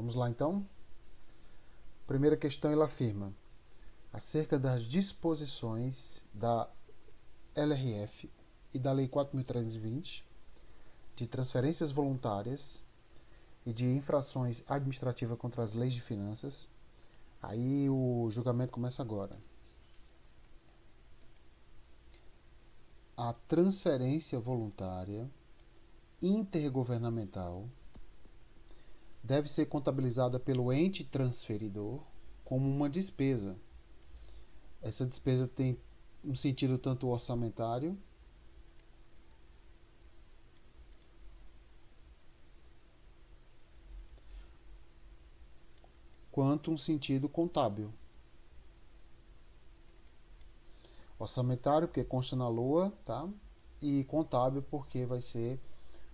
Vamos lá então. Primeira questão, ela afirma acerca das disposições da LRF e da Lei 4.320 de transferências voluntárias e de infrações administrativas contra as leis de finanças. Aí o julgamento começa agora. A transferência voluntária intergovernamental deve ser contabilizada pelo ente transferidor como uma despesa. Essa despesa tem um sentido tanto orçamentário quanto um sentido contábil. Orçamentário porque consta na LOA, tá? E contábil porque vai ser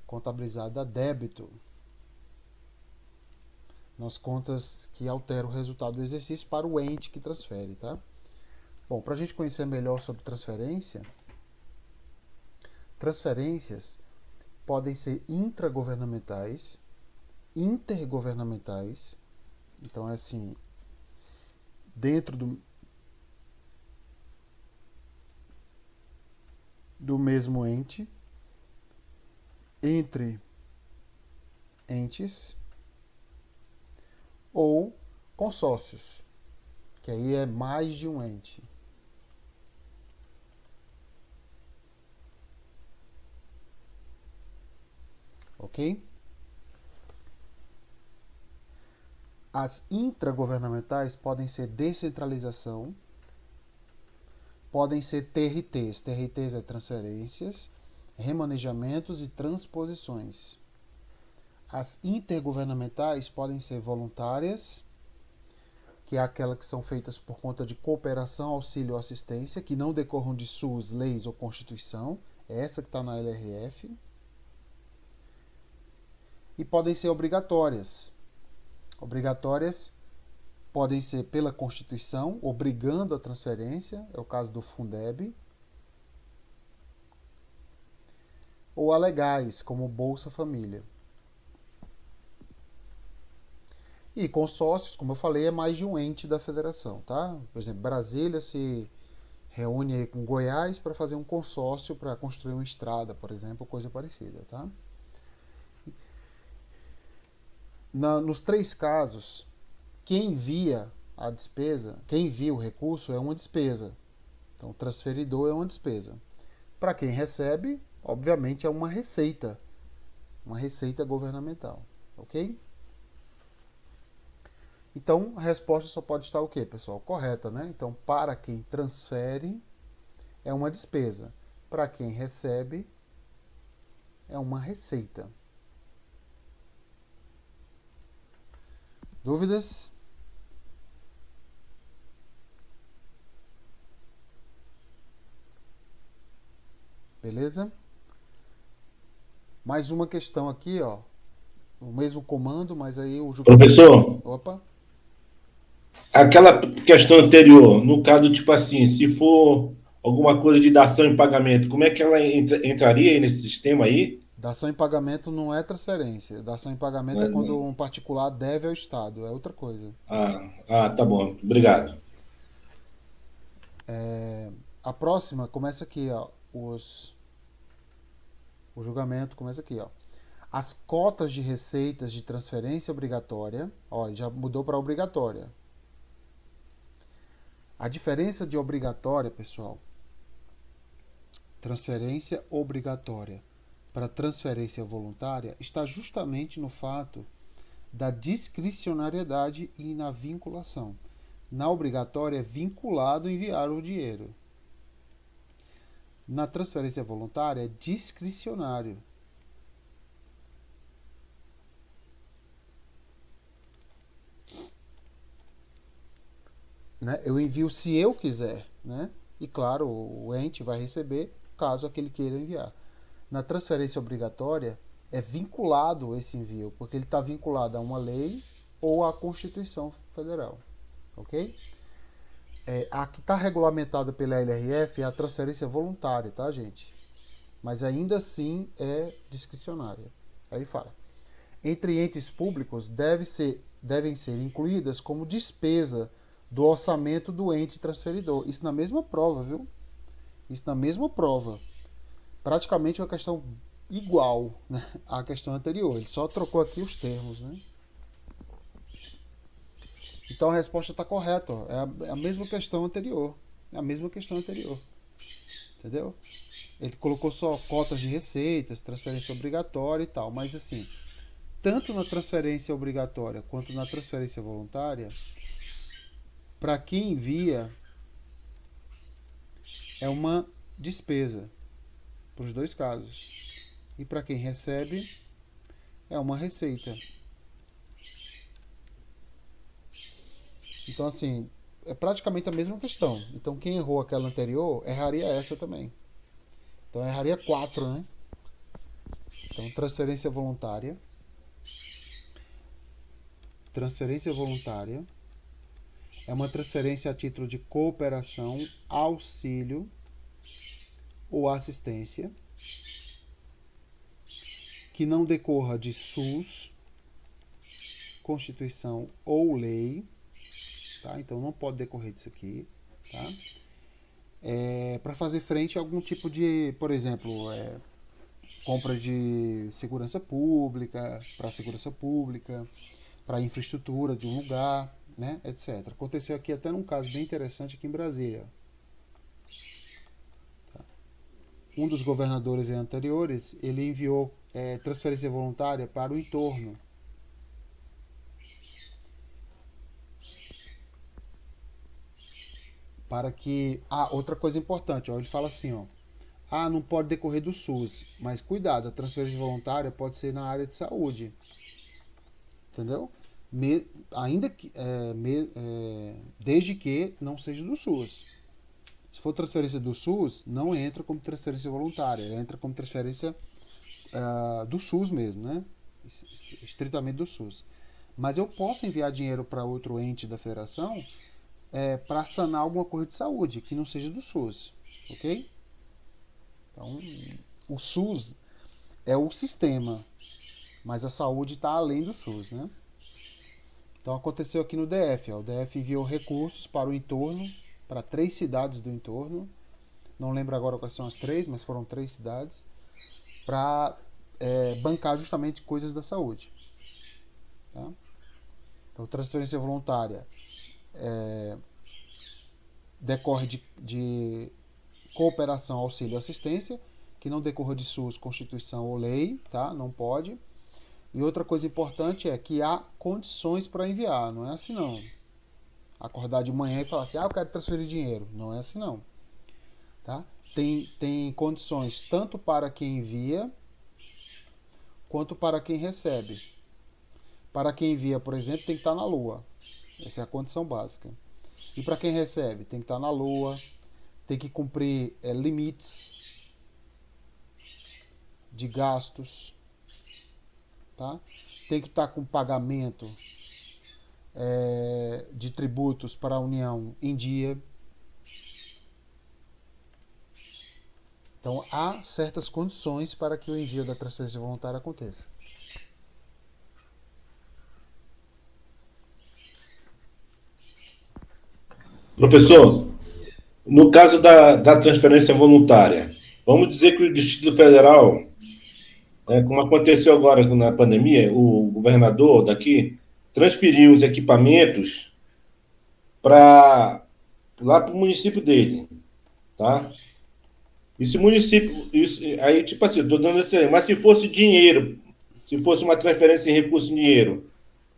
contabilizado a débito nas contas que alteram o resultado do exercício para o ente que transfere, tá? Bom, para a gente conhecer melhor sobre transferências podem ser intragovernamentais, intergovernamentais, então é assim, dentro do mesmo ente, entre entes, ou consórcios, que aí é mais de um ente. Ok? As intragovernamentais podem ser descentralização, podem ser TRTs. TRTs é transferências, remanejamentos e transposições. As intergovernamentais podem ser voluntárias, que é aquela que são feitas por conta de cooperação, auxílio ou assistência, que não decorram de SUS, leis ou Constituição. É essa que está na LRF. E podem ser obrigatórias. Obrigatórias podem ser pela Constituição, obrigando a transferência, é o caso do Fundeb, ou alegais, como Bolsa Família. E consórcios, como eu falei, é mais de um ente da federação, tá? Por exemplo, Brasília se reúne aí com Goiás para fazer um consórcio para construir uma estrada, por exemplo, coisa parecida, tá? Nos três casos, quem envia a despesa, quem envia o recurso é uma despesa. Então, o transferidor é uma despesa. Para quem recebe, obviamente, é uma receita governamental, ok? Então, a resposta só pode estar o quê, pessoal? Correta, né? Então, para quem transfere, é uma despesa. Para quem recebe, é uma receita. Dúvidas? Beleza? Mais uma questão aqui, ó. O mesmo comando, mas aí o julgamento... Professor, Opa! aquela questão anterior, no caso, tipo assim, se for alguma coisa de dação em pagamento, como é que ela entraria aí nesse sistema aí? Dação em pagamento não é transferência. Dação em pagamento é quando um particular deve ao Estado. É outra coisa. Tá bom, obrigado. A próxima começa aqui, ó. O julgamento começa aqui, ó. As cotas de receitas de transferência obrigatória, ó, já mudou para obrigatória. A diferença de obrigatória, pessoal, transferência obrigatória para transferência voluntária está justamente no fato da discricionariedade e na vinculação. Na obrigatória é vinculado a enviar o dinheiro. Na transferência voluntária é discricionário. Né? Eu envio se eu quiser, né? E claro, o ente vai receber caso aquele queira enviar. Na transferência obrigatória é vinculado esse envio, porque ele está vinculado a uma lei ou à Constituição Federal, ok? A que está regulamentada pela LRF é a transferência voluntária, tá, gente? Mas ainda assim é discricionária. Aí ele fala: entre entes públicos devem ser incluídas como despesa do orçamento do ente transferidor. Isso na mesma prova, viu? Isso na mesma prova. Praticamente uma questão igual, né, à questão anterior. Ele só trocou aqui os termos, né? Então a resposta está correta. Ó. É a mesma questão anterior. É a mesma questão anterior. Entendeu? Ele colocou só cotas de receitas, transferência obrigatória e tal. Mas assim, tanto na transferência obrigatória quanto na transferência voluntária, para quem envia, é uma despesa. Para os dois casos. E para quem recebe, é uma receita. Então, assim, é praticamente a mesma questão. Então, quem errou aquela anterior, erraria essa também. Então, erraria 4, né? Então, transferência voluntária. Transferência voluntária é uma transferência a título de cooperação, auxílio ou assistência que não decorra de SUS, Constituição ou lei. Tá? Então não pode decorrer disso aqui. Tá? Para fazer frente a algum tipo de, por exemplo, compra de segurança pública, para segurança pública, para infraestrutura de um lugar, né, etc. Aconteceu aqui até num caso bem interessante aqui em Brasília. Tá? Um dos governadores anteriores, ele enviou transferência voluntária para o entorno. Para que... outra coisa importante, ó, ele fala assim, ó, não pode decorrer do SUS, mas cuidado, a transferência voluntária pode ser na área de saúde. Entendeu? Ainda que, desde que não seja do SUS. Se for transferência do SUS, não entra como transferência voluntária, entra como transferência do SUS mesmo, né? Estritamente do SUS. Mas eu posso enviar dinheiro para outro ente da federação para sanar alguma coisa de saúde que não seja do SUS, ok? Então, o SUS é o sistema, mas a saúde está além do SUS, né? Então aconteceu aqui no DF. Ó. O DF enviou recursos para o entorno, para 3 cidades do entorno. Não lembro agora quais são as 3, mas foram 3 cidades. Para bancar justamente coisas da saúde. Tá? Então transferência voluntária decorre de cooperação, auxílio e assistência, que não decorra de SUS, Constituição ou lei, tá? Não pode. E outra coisa importante é que há condições para enviar, não é assim não. Acordar de manhã e falar assim, eu quero transferir dinheiro. Não é assim não. Tá? Tem condições tanto para quem envia, quanto para quem recebe. Para quem envia, por exemplo, tem que estar na Lua. Essa é a condição básica. E para quem recebe, tem que estar na Lua, tem que cumprir limites de gastos, tá? Tem que estar com pagamento de tributos para a União em dia. Então, há certas condições para que o envio da transferência voluntária aconteça. Professor, no caso da transferência voluntária, vamos dizer que o Distrito Federal, como aconteceu agora na pandemia, o governador daqui transferiu os equipamentos para lá para o município dele, tá? Esse município, aí tipo assim, estou dando esse, mas se fosse dinheiro, se fosse uma transferência em recurso em dinheiro,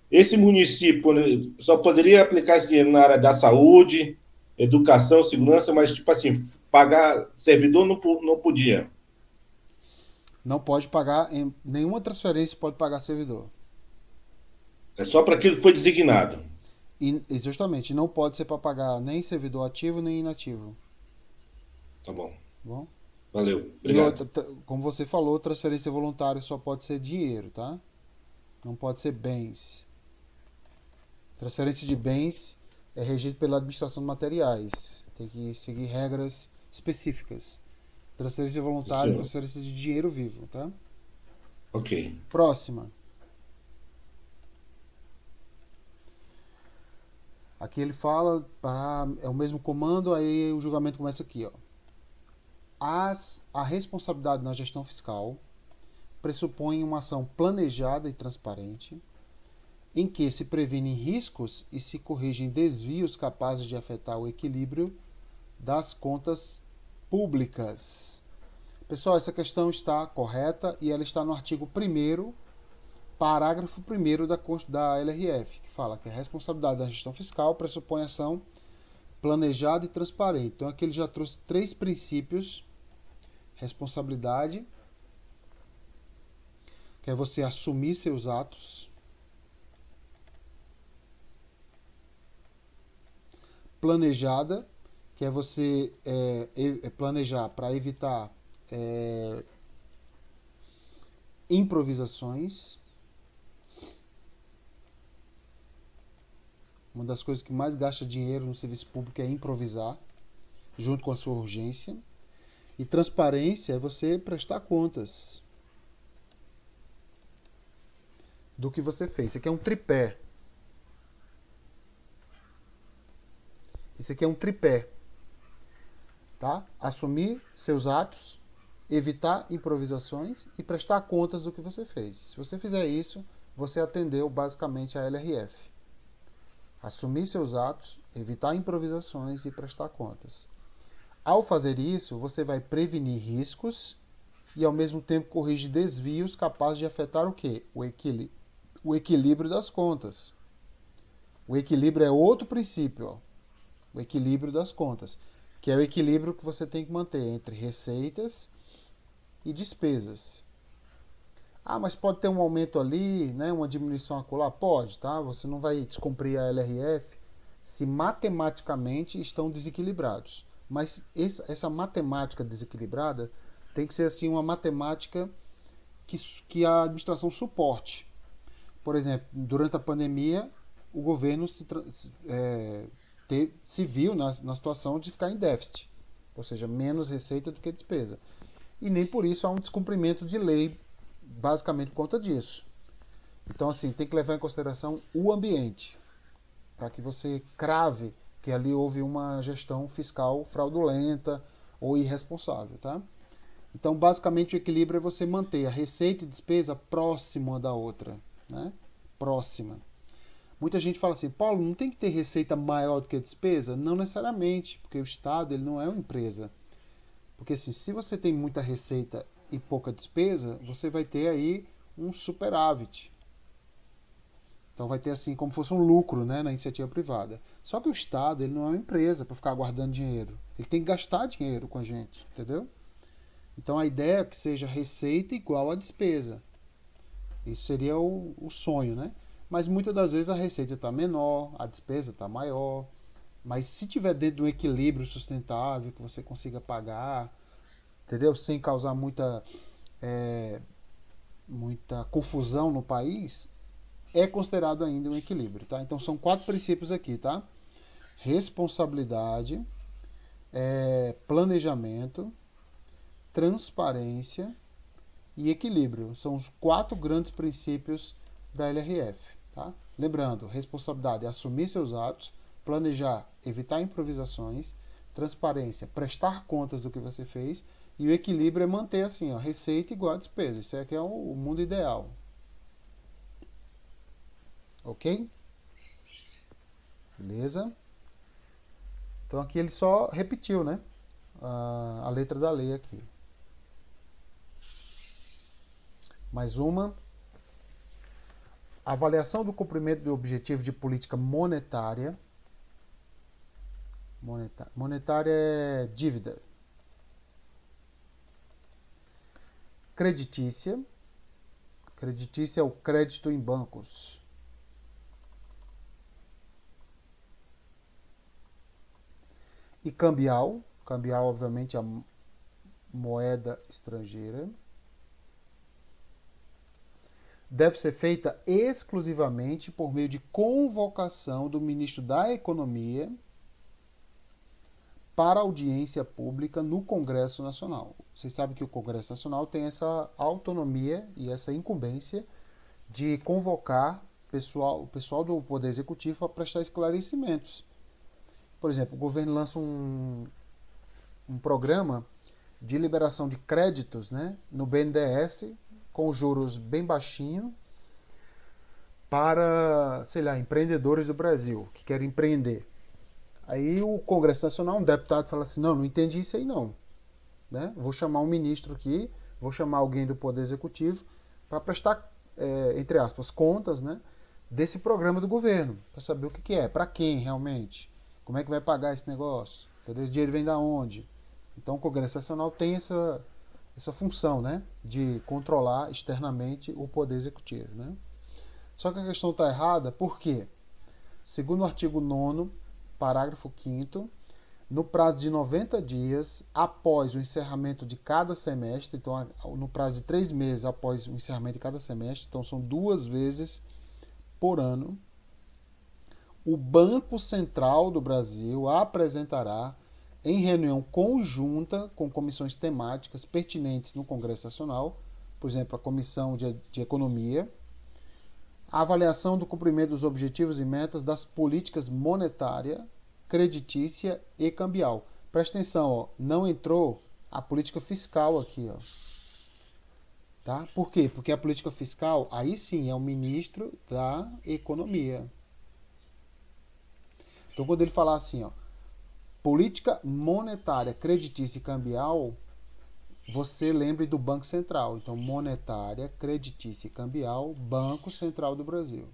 esse município só poderia aplicar esse dinheiro na área da saúde, educação, segurança, mas tipo assim, pagar servidor não podia. Não pode pagar, nenhuma transferência pode pagar servidor. É só para aquilo que foi designado. E justamente, não pode ser para pagar nem servidor ativo nem inativo. Tá bom. Bom? Valeu. E Obrigado. outra, como você falou, transferência voluntária só pode ser dinheiro, tá? Não pode ser bens. Transferência de bens é regido pela administração de materiais. Tem que seguir regras específicas. Transferência voluntária é Senhor. transferência de dinheiro vivo, tá? Ok. Próxima. Aqui ele fala, é o mesmo comando, aí o julgamento começa aqui, ó. A responsabilidade na gestão fiscal pressupõe uma ação planejada e transparente, em que se previnem riscos e se corrigem desvios capazes de afetar o equilíbrio das contas públicas. Pessoal, essa questão está correta e ela está no artigo 1º, parágrafo 1º da LRF, que fala que a responsabilidade da gestão fiscal pressupõe ação planejada e transparente. Então aqui ele já trouxe 3 princípios. Responsabilidade, que é você assumir seus atos. Planejada, que é você planejar para evitar improvisações. Uma das coisas que mais gasta dinheiro no serviço público é improvisar, junto com a sua urgência. E transparência é você prestar contas do que você fez. Isso aqui é um tripé. Isso aqui é um tripé. Tá? Assumir seus atos, evitar improvisações e prestar contas do que você fez. Se você fizer isso, você atendeu basicamente a LRF. Assumir seus atos, evitar improvisações e prestar contas. Ao fazer isso, você vai prevenir riscos e ao mesmo tempo corrige desvios capazes de afetar o quê? O equilíbrio das contas. O equilíbrio é outro princípio, ó. O equilíbrio das contas, que é o equilíbrio que você tem que manter entre receitas e despesas. Ah, mas pode ter um aumento ali, né, uma diminuição acolá? Pode, tá? Você não vai descumprir a LRF se matematicamente estão desequilibrados. Mas essa matemática desequilibrada tem que ser assim uma matemática que a administração suporte. Por exemplo, durante a pandemia, o governo se viu na situação de ficar em déficit, ou seja, menos receita do que despesa. E nem por isso há um descumprimento de lei, basicamente por conta disso. Então, assim, tem que levar em consideração o ambiente, para que você crave que ali houve uma gestão fiscal fraudulenta ou irresponsável, tá? Então, basicamente, o equilíbrio é você manter a receita e despesa próxima da outra, né? Próxima. Muita gente fala assim, Paulo, não tem que ter receita maior do que a despesa? Não necessariamente, porque o Estado ele não é uma empresa. Porque assim, se você tem muita receita e pouca despesa, você vai ter aí um superávit. Então vai ter assim como fosse um lucro, né, na iniciativa privada. Só que o Estado ele não é uma empresa para ficar guardando dinheiro. Ele tem que gastar dinheiro com a gente, entendeu? Então a ideia é que seja receita igual a despesa. Isso seria o sonho, né? Mas muitas das vezes a receita está menor, a despesa está maior. Mas se tiver dentro de um equilíbrio sustentável, que você consiga pagar, entendeu? Sem causar muita confusão no país, é considerado ainda um equilíbrio, tá? Então são 4 princípios aqui, tá? Responsabilidade, planejamento, transparência e equilíbrio. São os 4 grandes princípios da LRF, tá? Lembrando, responsabilidade é assumir seus atos, planejar, evitar improvisações, transparência, prestar contas do que você fez, e o equilíbrio é manter assim, ó, receita igual a despesa. Isso aqui é o mundo ideal. Ok? Beleza? Então aqui ele só repetiu, né? A letra da lei aqui. Mais uma. Avaliação do cumprimento do objetivo de política monetária. Monetária é dívida. Creditícia. Creditícia é o crédito em bancos. E cambial. Cambial, obviamente, é a moeda estrangeira. Deve ser feita exclusivamente por meio de convocação do ministro da Economia para audiência pública no Congresso Nacional. Vocês sabem que o Congresso Nacional tem essa autonomia e essa incumbência de convocar o pessoal do Poder Executivo para prestar esclarecimentos. Por exemplo, o governo lança um programa de liberação de créditos, né, no BNDES, com juros bem baixinho, para, sei lá, empreendedores do Brasil que querem empreender. Aí o Congresso Nacional, um deputado fala assim, não entendi isso aí não. Né? Vou chamar um ministro aqui, vou chamar alguém do Poder Executivo para prestar, entre aspas, contas, né, desse programa do governo, para saber o que é, para quem realmente, como é que vai pagar esse negócio, entendeu? Esse dinheiro vem da onde. Então o Congresso Nacional tem essa função, né, de controlar externamente o Poder Executivo. Né? Só que a questão está errada, por quê? Segundo o artigo 9º, parágrafo 5º, no prazo de 90 dias após o encerramento de cada semestre, então no prazo de 3 meses após o encerramento de cada semestre, então são 2 vezes por ano, o Banco Central do Brasil apresentará, em reunião conjunta com comissões temáticas pertinentes no Congresso Nacional, por exemplo, a Comissão de Economia, a avaliação do cumprimento dos objetivos e metas das políticas monetária, creditícia e cambial. Presta atenção, ó, não entrou a política fiscal aqui. Ó. Tá? Por quê? Porque a política fiscal, aí sim, é o ministro da Economia. Então, quando ele falar assim, ó, política monetária, creditícia e cambial, você lembre do Banco Central. Então, monetária, creditícia e cambial, Banco Central do Brasil.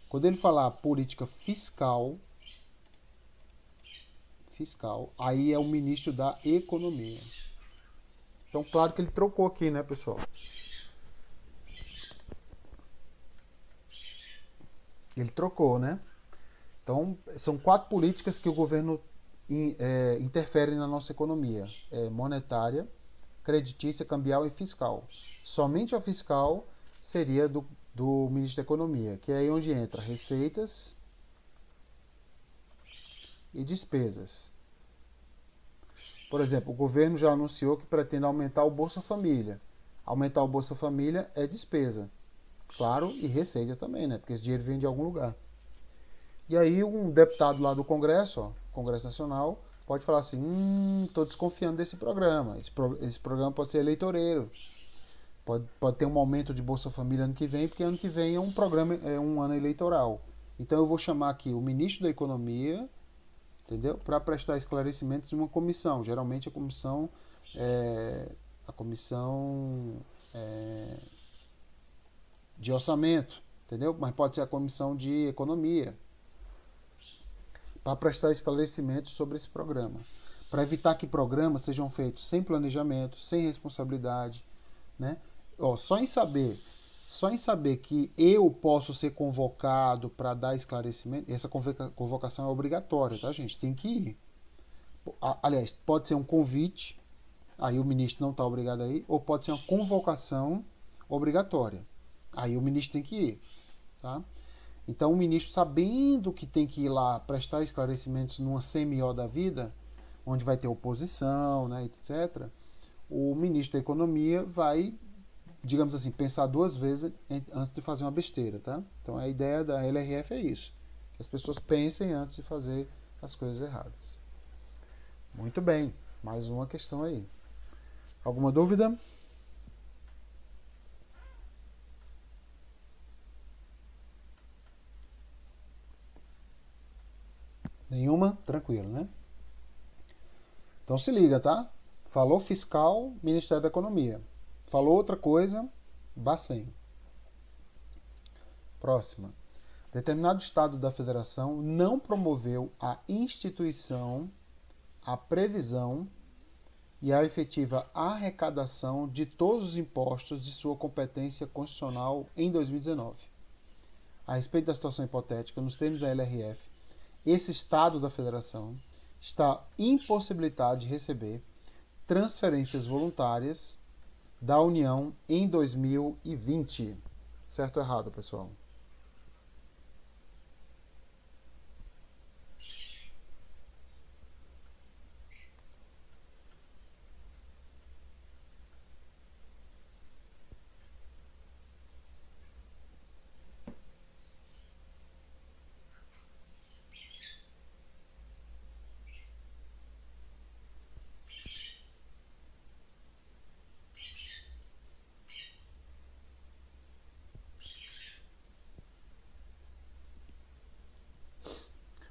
Quando ele falar política fiscal, aí é o ministro da Economia. Então, claro que ele trocou aqui, né, pessoal? Ele trocou, né? Então, são 4 políticas que o governo interfere na nossa economia. Monetária, creditícia, cambial e fiscal. Somente a fiscal seria do ministro da Economia, que é aí onde entra receitas e despesas. Por exemplo, o governo já anunciou que pretende aumentar o Bolsa Família. Aumentar o Bolsa Família é despesa. Claro, e receita também, né? Porque esse dinheiro vem de algum lugar. E aí um deputado lá do Congresso, ó, Congresso Nacional, pode falar assim, estou desconfiando desse programa. Esse programa pode ser eleitoreiro. Pode ter um aumento de Bolsa Família ano que vem, porque ano que vem é um programa, é um ano eleitoral. Então eu vou chamar aqui o ministro da Economia, entendeu? Para prestar esclarecimentos de uma comissão. Geralmente a comissão de orçamento, entendeu? Mas pode ser a comissão de economia, para prestar esclarecimentos sobre esse programa. Para evitar que programas sejam feitos sem planejamento, sem responsabilidade, né? Ó, só em saber que eu posso ser convocado para dar esclarecimento, essa convocação é obrigatória, tá, gente? Tem que ir. Aliás, pode ser um convite, aí o ministro não está obrigado a ir, ou pode ser uma convocação obrigatória. Aí o ministro tem que ir, tá? Então o ministro, sabendo que tem que ir lá prestar esclarecimentos numa CMO da vida, onde vai ter oposição, né, etc., o ministro da Economia vai, digamos assim, pensar 2 vezes antes de fazer uma besteira, tá? Então a ideia da LRF é isso, que as pessoas pensem antes de fazer as coisas erradas. Muito bem, mais uma questão aí. Alguma dúvida? Nenhuma? Tranquilo, né? Então se liga, tá? Falou fiscal, Ministério da Economia. Falou outra coisa, Bacen. Próxima. Determinado Estado da Federação não promoveu a instituição, a previsão e a efetiva arrecadação de todos os impostos de sua competência constitucional em 2019. A respeito da situação hipotética, nos termos da LRF, esse Estado da Federação está impossibilitado de receber transferências voluntárias da União em 2020. Certo ou errado, pessoal?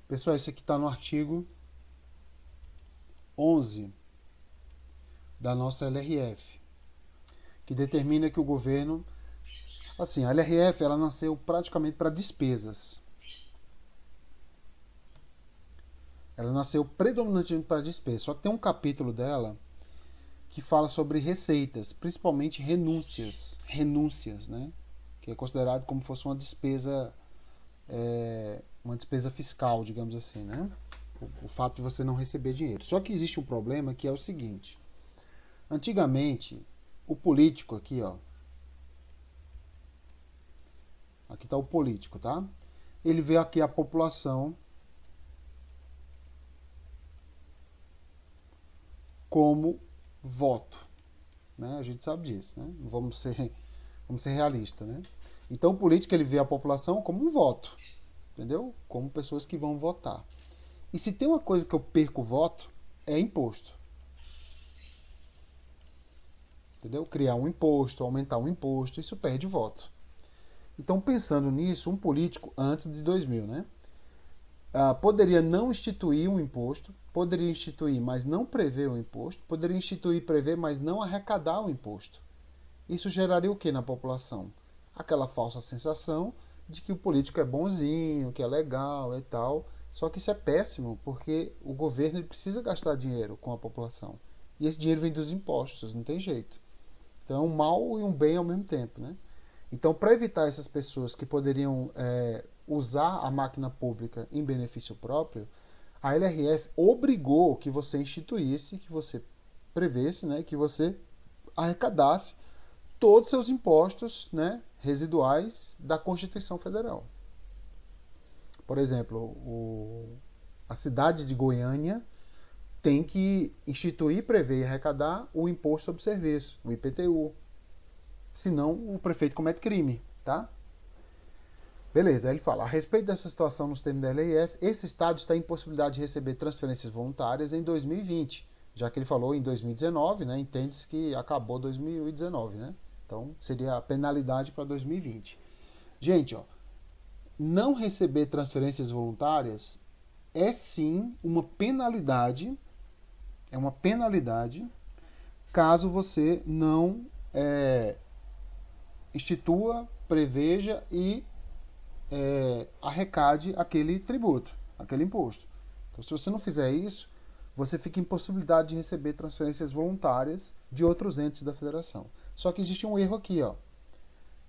Pessoal, isso aqui está no artigo 11 da nossa LRF, que determina que o governo... Assim, a LRF ela nasceu praticamente para despesas. Ela nasceu predominantemente para despesas. Só que tem um capítulo dela que fala sobre receitas, principalmente renúncias. Renúncias, né? Que é considerado como se fosse uma despesa fiscal, digamos assim, né? O fato de você não receber dinheiro. Só que existe um problema que é o seguinte. Antigamente, o político aqui, ó. Aqui está o político, tá? Ele vê aqui a população como voto, né? A gente sabe disso, né? Vamos ser realistas, né? Então o político ele vê a população como um voto, entendeu? Como pessoas que vão votar. E se tem uma coisa que eu perco voto, é imposto. Entendeu? Criar um imposto, aumentar um imposto, isso perde voto. Então, pensando nisso, um político antes de 2000, né? Poderia não instituir um imposto, poderia instituir, mas não prever o imposto, poderia instituir e prever, mas não arrecadar o imposto. Isso geraria o que na população? Aquela falsa sensação de que o político é bonzinho, que é legal e tal. Só que isso é péssimo, porque o governo ele precisa gastar dinheiro com a população. E esse dinheiro vem dos impostos, não tem jeito. Então é um mal e um bem ao mesmo tempo, né? Então, para evitar essas pessoas que poderiam usar a máquina pública em benefício próprio, a LRF obrigou que você instituísse, que você prevesse, né, que você arrecadasse todos os seus impostos, né, residuais da Constituição Federal. Por exemplo, a cidade de Goiânia tem que instituir, prever e arrecadar o imposto sobre serviço, o IPTU. Senão o prefeito comete crime, tá? Beleza, aí ele fala, a respeito dessa situação nos termos da LRF, esse estado está em possibilidade de receber transferências voluntárias em 2020, já que ele falou em 2019, né? Entende-se que acabou 2019, né? Então seria a penalidade para 2020. Gente, ó, não receber transferências voluntárias é sim uma penalidade, caso você não institua, preveja e arrecade aquele tributo, aquele imposto. Então, se você não fizer isso, você fica em possibilidade de receber transferências voluntárias de outros entes da federação. Só que existe um erro aqui, ó.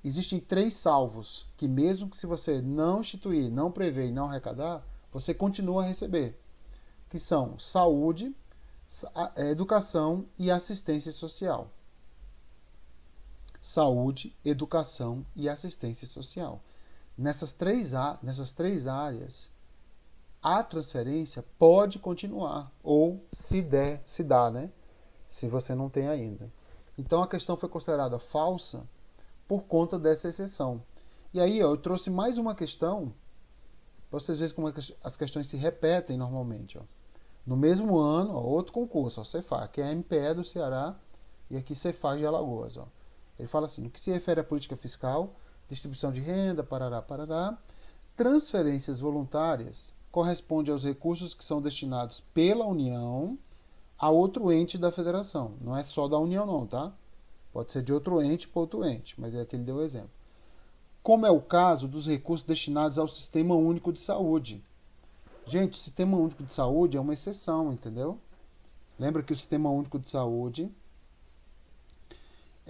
Existem 3 salvos que mesmo que se você não instituir, não prever e não arrecadar, você continua a receber, que são saúde, educação e assistência social. Saúde, educação e assistência social. Nessas três áreas, a transferência pode continuar, ou se dá, né? Se você não tem ainda. Então a questão foi considerada falsa por conta dessa exceção. E aí, ó, eu trouxe mais uma questão, para vocês verem como as questões se repetem normalmente. Ó. No mesmo ano, ó, outro concurso, ó, Cefaz, que é a MPE do Ceará e aqui Cefaz de Alagoas. Ó. Ele fala assim, no que se refere à política fiscal, distribuição de renda, parará, transferências voluntárias corresponde aos recursos que são destinados pela União a outro ente da federação. Não é só da União não, tá? Pode ser de outro ente para outro ente, mas é que ele deu o exemplo. Como é o caso dos recursos destinados ao Sistema Único de Saúde. Gente, o Sistema Único de Saúde é uma exceção, entendeu? Lembra que o Sistema Único de Saúde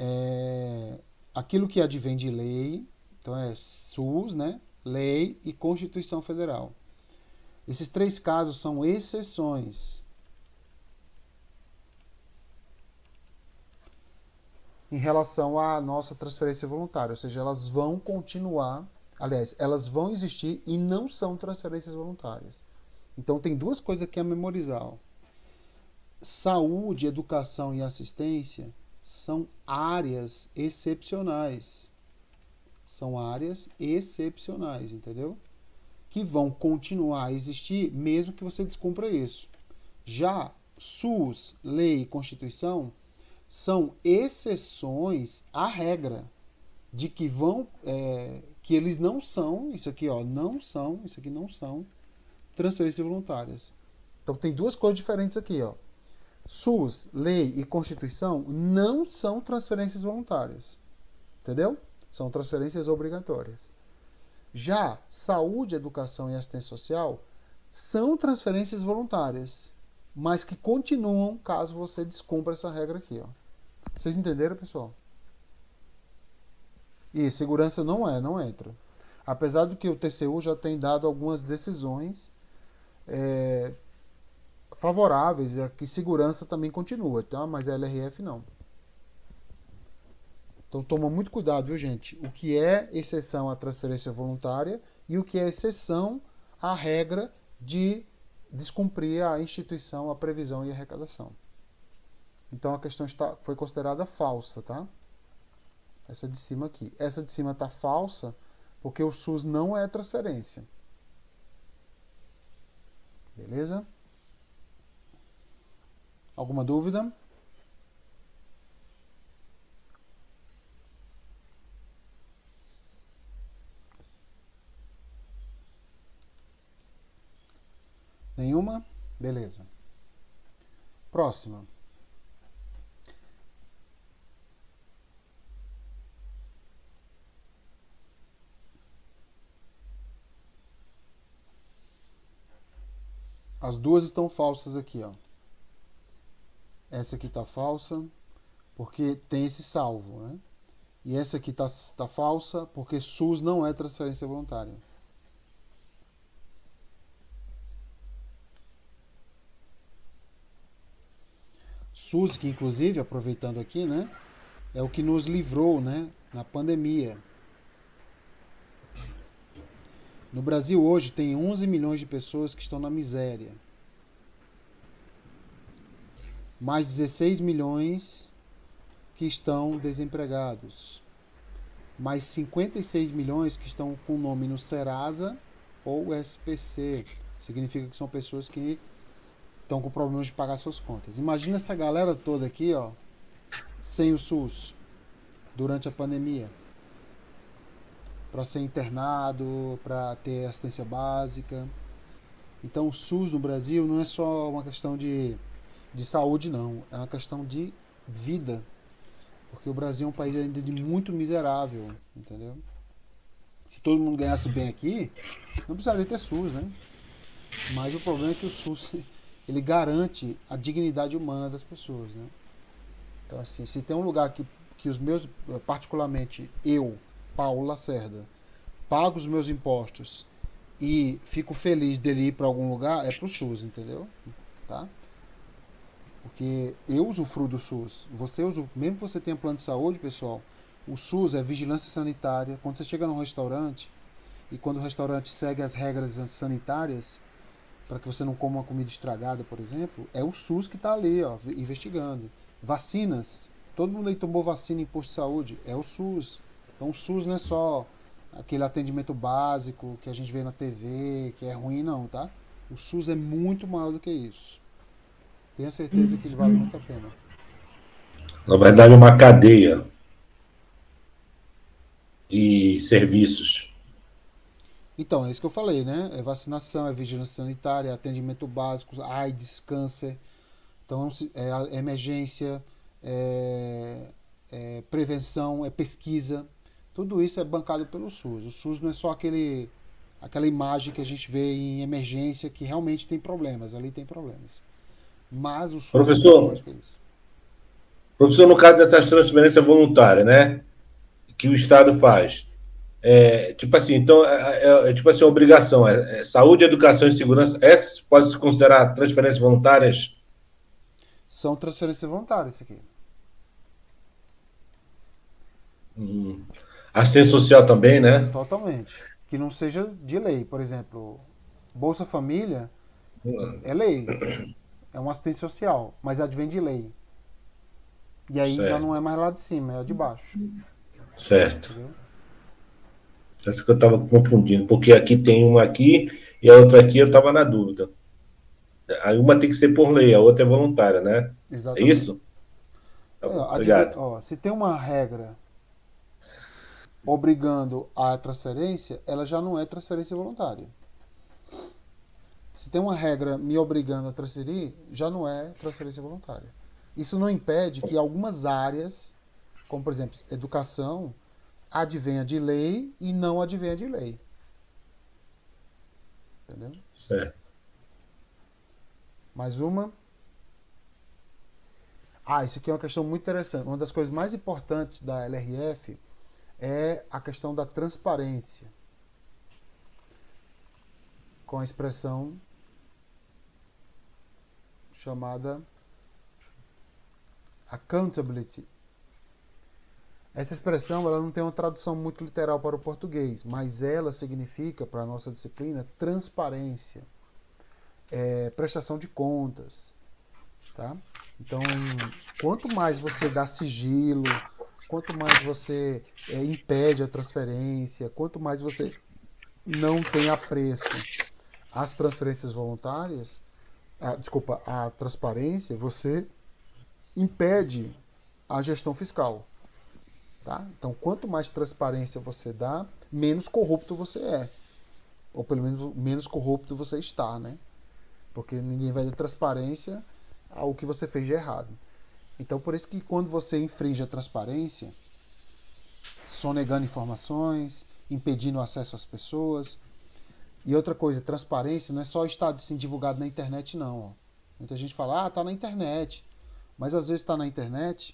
é aquilo que advém de lei, então é SUS, né? Lei e Constituição Federal. Esses 3 casos são exceções. Em relação à nossa transferência voluntária, ou seja, elas vão continuar, aliás, elas vão existir e não são transferências voluntárias. Então tem 2 coisas aqui a memorizar. Ó. Saúde, educação e assistência são áreas excepcionais. São áreas excepcionais, entendeu? Que vão continuar a existir mesmo que você descumpra isso. Já SUS, lei e Constituição são exceções à regra de que que eles não são, isso aqui ó, não são transferências voluntárias. Então tem duas coisas diferentes aqui, ó. SUS, lei e Constituição não são transferências voluntárias. Entendeu? São transferências obrigatórias. Já saúde, educação e assistência social são transferências voluntárias, mas que continuam caso você descumpra essa regra aqui, ó. Vocês entenderam, pessoal? E segurança não entra. Apesar do que o TCU já tem dado algumas decisões favoráveis, a que segurança também continua, tá? Mas a LRF não. Então toma muito cuidado, viu, gente? O que é exceção à transferência voluntária e o que é exceção à regra de descumprir a instituição, a previsão e a arrecadação. Então a questão foi considerada falsa, tá? Essa de cima aqui. Essa de cima está falsa porque o SUS não é transferência. Beleza? Alguma dúvida? Nenhuma? Beleza. Próxima. As duas estão falsas aqui, ó. Essa aqui está falsa porque tem esse salvo, né? E essa aqui tá falsa porque SUS não é transferência voluntária. SUS, que inclusive, aproveitando aqui, né, é o que nos livrou, né, na pandemia. No Brasil hoje tem 11 milhões de pessoas que estão na miséria. Mais 16 milhões que estão desempregados. Mais 56 milhões que estão com o nome no Serasa ou SPC. Significa que são pessoas que estão com problemas de pagar suas contas. Imagina essa galera toda aqui, ó, sem o SUS durante a pandemia. Para ser internado, para ter assistência básica. Então o SUS no Brasil não é só uma questão de saúde, não. É uma questão de vida. Porque o Brasil é um país ainda de muito miserável, entendeu? Se todo mundo ganhasse bem aqui, não precisaria ter SUS, né? Mas o problema é que o SUS, ele garante a dignidade humana das pessoas, né? Então, assim, se tem um lugar que os meus, particularmente eu, Paulo Lacerda, pago os meus impostos e fico feliz dele ir para algum lugar, é pro SUS, entendeu? Tá? Porque eu usufruo do SUS. Mesmo que você tenha plano de saúde, pessoal, o SUS é vigilância sanitária. Quando você chega num restaurante e quando o restaurante segue as regras sanitárias, para que você não coma uma comida estragada, por exemplo, é o SUS que está ali, ó, investigando. Vacinas, todo mundo aí tomou vacina em posto de saúde, é o SUS. Então o SUS não é só aquele atendimento básico que a gente vê na TV, que é ruim, não, tá? O SUS é muito maior do que isso. Tenha certeza que ele vale muito a pena. Na verdade, é uma cadeia de serviços. Então, é isso que eu falei, né? É vacinação, é vigilância sanitária, é atendimento básico, AIDS, câncer. Então, é emergência, é prevenção, é pesquisa. Tudo isso é bancado pelo SUS. O SUS não é só aquela imagem que a gente vê em emergência que realmente tem problemas. Ali tem problemas. Mas o SUS é muito mais que isso. Professor, no caso dessas transferências voluntárias, né, que o Estado faz, tipo assim, então, tipo assim, obrigação, saúde, educação e segurança, essas podem se considerar transferências voluntárias? São transferências voluntárias, isso aqui. Assistência social também, né? Totalmente. Que não seja de lei. Por exemplo, Bolsa Família é lei. É uma assistência social, mas advém de lei. E aí já não é mais lá de cima, é de baixo. Certo. Entendeu? Essa que eu estava confundindo, porque aqui tem uma aqui e a outra aqui eu estava na dúvida. Aí uma tem que ser por lei, a outra é voluntária, né? É Exatamente. isso? Tá bom, obrigado. Se tem uma regra obrigando a transferência, ela já não é transferência voluntária. Se tem uma regra me obrigando a transferir, já não é transferência voluntária. Isso não impede que algumas áreas, como por exemplo, educação, advenha de lei e não advenha de lei. Entendeu? Certo. Mais uma. Isso aqui é uma questão muito interessante. Uma das coisas mais importantes da LRF é a questão da transparência. Com a expressão chamada accountability. Essa expressão ela não tem uma tradução muito literal para o português, mas ela significa, para a nossa disciplina, transparência, prestação de contas. Tá? Então, quanto mais você dá sigilo, quanto mais você impede a transferência, quanto mais você não tem apreço às transferências voluntárias, a transparência, você impede a gestão fiscal. Tá? Então, quanto mais transparência você dá, menos corrupto você é. Ou pelo menos menos corrupto você está, né? Porque ninguém vai dar transparência ao que você fez de errado. Então, por isso que quando você infringe a transparência, sonegando informações, impedindo o acesso às pessoas. E outra coisa, transparência não é só estar assim, divulgado na internet, não. Ó. Muita gente fala, tá na internet. Mas às vezes está na internet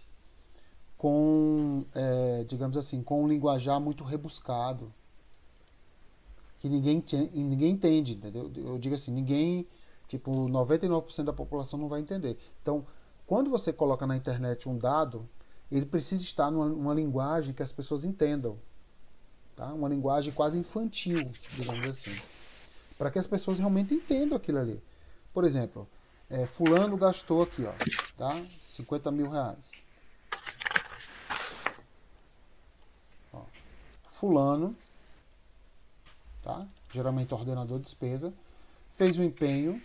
com, digamos assim, com um linguajar muito rebuscado. Que ninguém entende, entendeu? Eu digo assim, ninguém, tipo, 99% da população não vai entender. Então, quando você coloca na internet um dado, ele precisa estar numa linguagem que as pessoas entendam. Tá? Uma linguagem quase infantil, digamos assim. Para que as pessoas realmente entendam aquilo ali. Por exemplo, fulano gastou aqui, ó, tá? 50 mil reais. Ó, fulano, tá? Geralmente ordenador de despesa, fez um empenho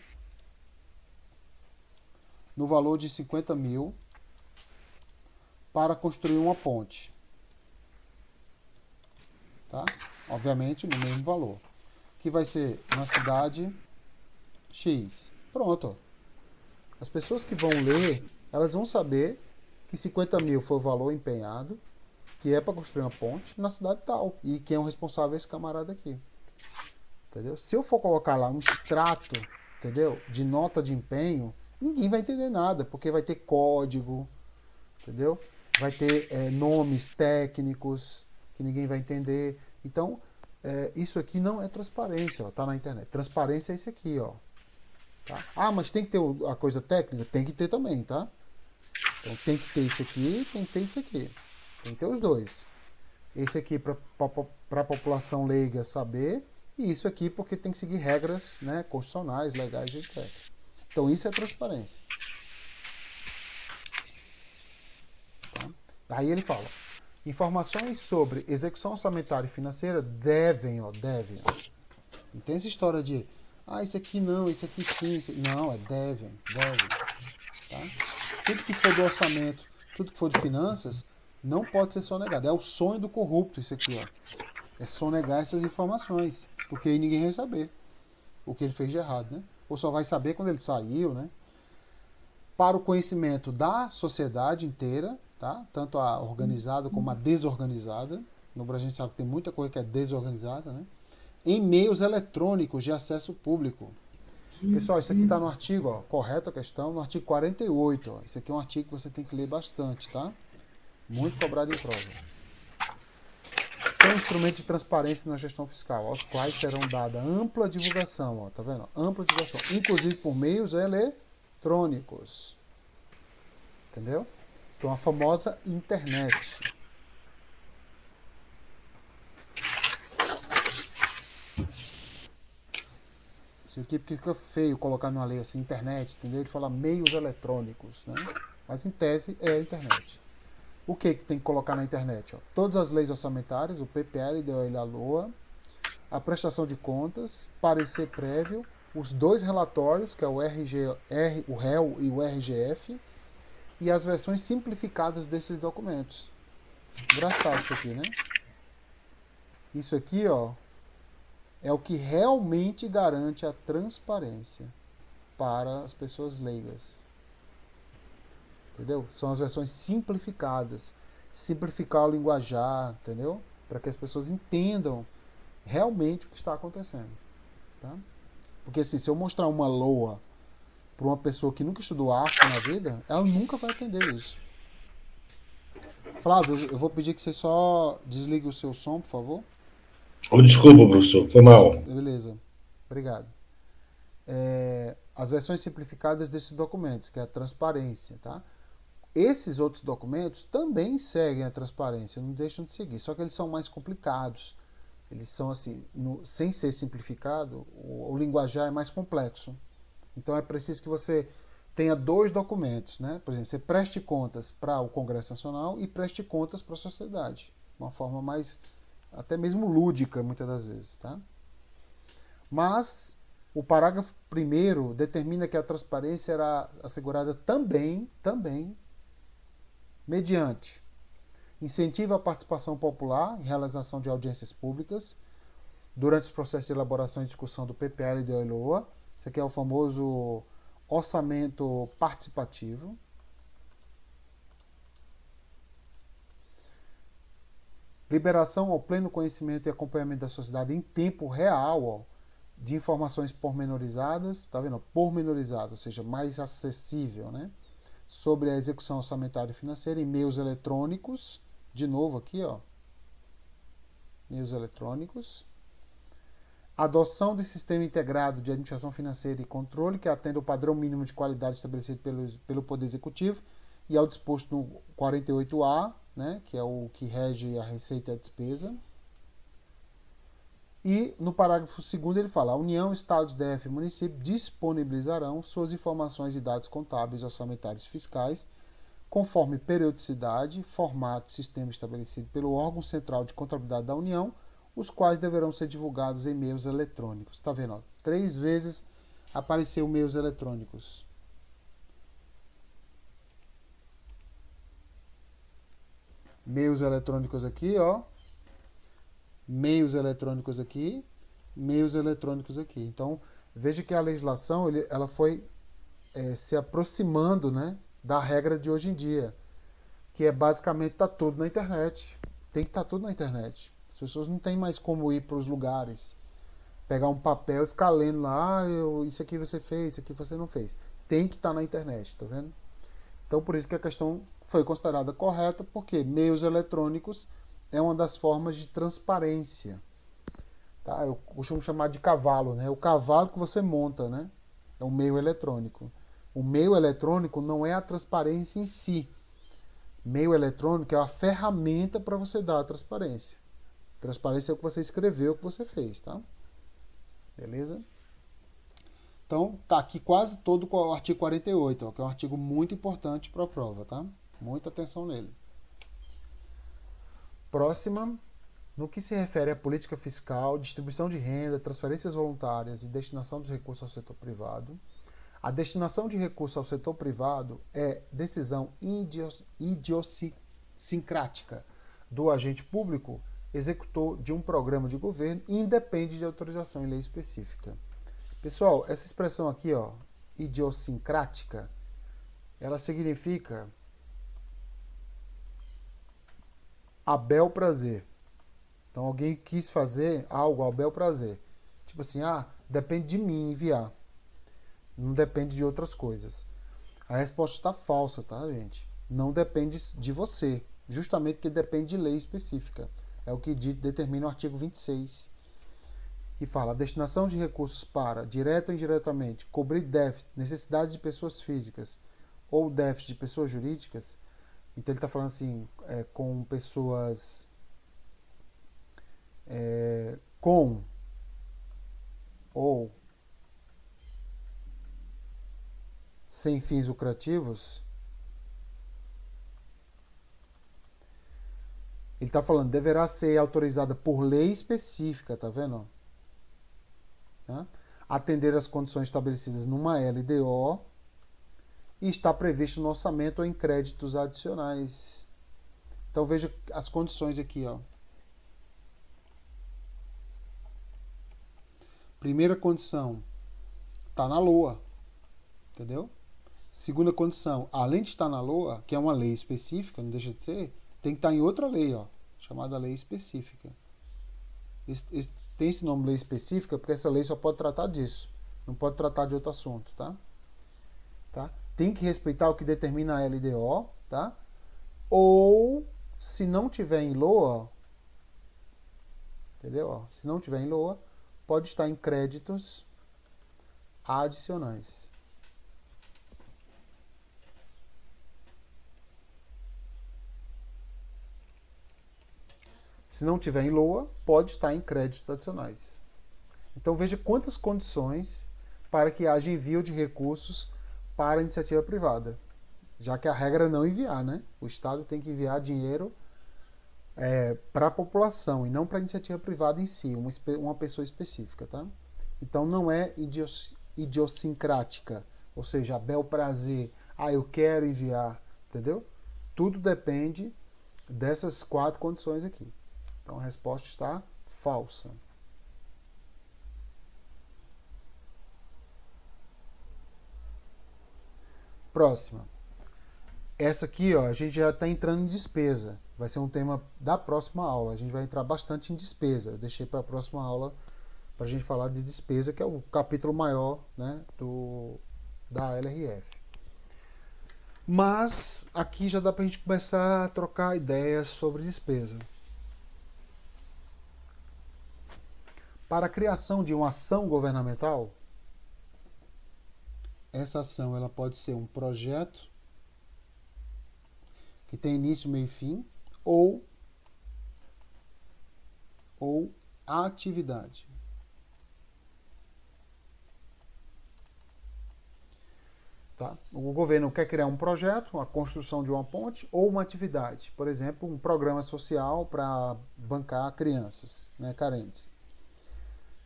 no valor de 50 mil para construir uma ponte. Tá? Obviamente no mesmo valor. Que vai ser na cidade X. Pronto. As pessoas que vão ler, elas vão saber que 50 mil foi o valor empenhado, que é para construir uma ponte na cidade tal. E quem é o responsável é esse camarada aqui. Entendeu? Se eu for colocar lá um extrato, entendeu? De nota de empenho, ninguém vai entender nada, porque vai ter código, entendeu? Vai ter nomes técnicos que ninguém vai entender. Então, isso aqui não é transparência, ó, tá na internet. Transparência é esse aqui, ó. Tá? Mas tem que ter a coisa técnica? Tem que ter também, tá? Então tem que ter isso aqui, tem que ter isso aqui. Tem que ter os dois. Esse aqui para a população leiga saber, e isso aqui porque tem que seguir regras, né, constitucionais, legais, etc. Então isso é transparência. Tá? Aí ele fala, informações sobre execução orçamentária e financeira devem. Não tem essa história de isso aqui não, isso aqui sim, isso aqui... Não, devem. Tá? Tudo que for do orçamento, tudo que for de finanças, não pode ser sonegado. É o sonho do corrupto isso aqui, ó. É sonegar essas informações, porque aí ninguém vai saber o que ele fez de errado, né? Ou só vai saber quando ele saiu, né? Para o conhecimento da sociedade inteira, tá? Tanto a organizada como a desorganizada. No Brasil a gente sabe que tem muita coisa que é desorganizada, né? Em meios eletrônicos de acesso público. Pessoal, isso aqui está no artigo, ó, correta a questão, no artigo 48. Ó. Isso aqui é um artigo que você tem que ler bastante, tá? Muito cobrado em prova. São instrumentos de transparência na gestão fiscal, aos quais serão dada ampla divulgação, ó, tá vendo? Ampla divulgação, inclusive por meios eletrônicos. Entendeu? Então a famosa internet. Isso aqui porque fica feio colocar numa lei assim, internet, entendeu? Ele fala meios eletrônicos, né? Mas em tese é a internet. O que tem que colocar na internet? Ó? Todas as leis orçamentárias, o PPL, DOL, a LOA, a prestação de contas, parecer prévio, os dois relatórios, que é o o REL e o RGF, e as versões simplificadas desses documentos. Engraçado isso aqui, né? Isso aqui, ó, é o que realmente garante a transparência para as pessoas leigas. Entendeu? São as versões simplificadas. Simplificar o linguajar, entendeu? Para que as pessoas entendam realmente o que está acontecendo. Tá? Porque assim, se eu mostrar uma LOA para uma pessoa que nunca estudou AFO na vida, ela nunca vai entender isso. Flávio, eu vou pedir que você só desligue o seu som, por favor. Oh, desculpa, professor, foi mal. Beleza. Obrigado. As versões simplificadas desses documentos, que é a transparência, tá? Esses outros documentos também seguem a transparência, não deixam de seguir, só que eles são mais complicados. Eles são assim, sem ser simplificado, o linguajar é mais complexo. Então é preciso que você tenha 2 documentos, né? Por exemplo, você preste contas para o Congresso Nacional e preste contas para a sociedade, de uma forma mais, até mesmo lúdica, muitas das vezes, tá? Mas o parágrafo 1º determina que a transparência será assegurada também mediante incentivo à participação popular em realização de audiências públicas durante os processos de elaboração e discussão do PPL e do LOA. Isso aqui é o famoso orçamento participativo. Liberação ao pleno conhecimento e acompanhamento da sociedade em tempo real, ó, de informações pormenorizadas, tá vendo? Pormenorizado, ou seja, mais acessível, né? Sobre a execução orçamentária e financeira em meios eletrônicos. De novo aqui, ó. Meios eletrônicos. Adoção de sistema integrado de administração financeira e controle que atenda ao padrão mínimo de qualidade estabelecido pelo Poder Executivo e ao disposto no 48A, né, que é o que rege a receita e a despesa. E no parágrafo 2º ele fala: a União, Estados, DF e município disponibilizarão suas informações e dados contábeis, orçamentários e fiscais conforme periodicidade, formato e sistema estabelecido pelo órgão central de contabilidade da União, os quais deverão ser divulgados em meios eletrônicos. Está vendo? Ó, 3 vezes apareceu meios eletrônicos. Meios eletrônicos aqui, ó. Meios eletrônicos aqui. Meios eletrônicos aqui. Então, veja que a legislação ela foi se aproximando, né, da regra de hoje em dia, que é basicamente tá tudo na internet. Tem que estar tudo na internet. As pessoas não têm mais como ir para os lugares, pegar um papel e ficar lendo lá, isso aqui você fez, isso aqui você não fez. Tem que estar na internet, tá vendo? Então, por isso que a questão foi considerada correta, porque meios eletrônicos é uma das formas de transparência. Tá? Eu costumo chamar de cavalo, né? O cavalo que você monta, né? É um meio eletrônico. O meio eletrônico não é a transparência em si. Meio eletrônico é a ferramenta para você dar a transparência. Transparência é o que você escreveu, o que você fez, tá? Beleza? Então, tá aqui quase todo o artigo 48, ó, que é um artigo muito importante para a prova, tá? Muita atenção nele. Próxima, no que se refere à política fiscal, distribuição de renda, transferências voluntárias e destinação dos recursos ao setor privado, a destinação de recursos ao setor privado é decisão idiosincrática do agente público executor de um programa de governo e independe de autorização em lei específica. Pessoal, essa expressão aqui, ó, idiosincrática, ela significa a bel prazer. Então, alguém quis fazer algo ao bel prazer. Tipo assim, depende de mim enviar. Não depende de outras coisas. A resposta está falsa, tá, gente? Não depende de você. Justamente porque depende de lei específica. É o que determina o artigo 26. Que fala: a destinação de recursos para, direto ou indiretamente, cobrir déficit, necessidade de pessoas físicas ou déficit de pessoas jurídicas. Então ele está falando assim, com pessoas com ou sem fins lucrativos. Ele está falando, deverá ser autorizada por lei específica, tá vendo? Tá? Atender às condições estabelecidas numa LDO e está previsto no orçamento ou em créditos adicionais. Então veja as condições aqui, ó. Primeira condição, está na LOA, entendeu? Segunda condição, além de estar na LOA, que é uma lei específica, não deixa de ser, tem que estar em outra lei, ó, chamada lei específica. Tem esse nome lei específica porque essa lei só pode tratar disso, não pode tratar de outro assunto, tá? Tem que respeitar o que determina a LDO, tá? Ou, se não tiver em LOA, entendeu? Se não tiver em LOA, pode estar em créditos adicionais. Se não tiver em LOA, pode estar em créditos adicionais. Então veja quantas condições para que haja envio de recursos para a iniciativa privada. Já que a regra é não enviar, né? O Estado tem que enviar dinheiro para a população e não para a iniciativa privada em si, uma pessoa específica, tá? Então não é idiosincrática, ou seja, a bel prazer, eu quero enviar, entendeu? Tudo depende dessas 4 condições aqui. Então a resposta está falsa. Próxima. Essa aqui, ó, a gente já está entrando em despesa. Vai ser um tema da próxima aula. A gente vai entrar bastante em despesa. Eu deixei para a próxima aula para a gente falar de despesa, que é o capítulo maior, né, da LRF. Mas aqui já dá para a gente começar a trocar ideias sobre despesa. Para a criação de uma ação governamental, essa ação ela pode ser um projeto que tem início, meio e fim, ou atividade. Tá? O governo quer criar um projeto, a construção de uma ponte, ou uma atividade, por exemplo, um programa social para bancar crianças, né, carentes.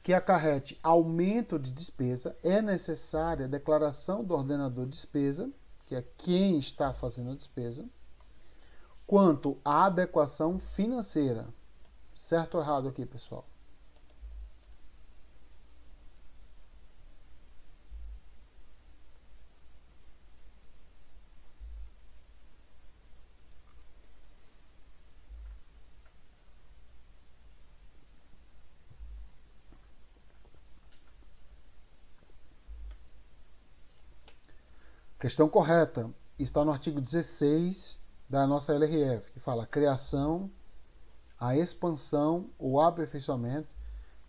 Que acarrete aumento de despesa, é necessária a declaração do ordenador de despesa, que é quem está fazendo a despesa, quanto à adequação financeira. Certo ou errado aqui, pessoal? Questão correta. Está no artigo 16 da nossa LRF, que fala a criação, a expansão, o aperfeiçoamento.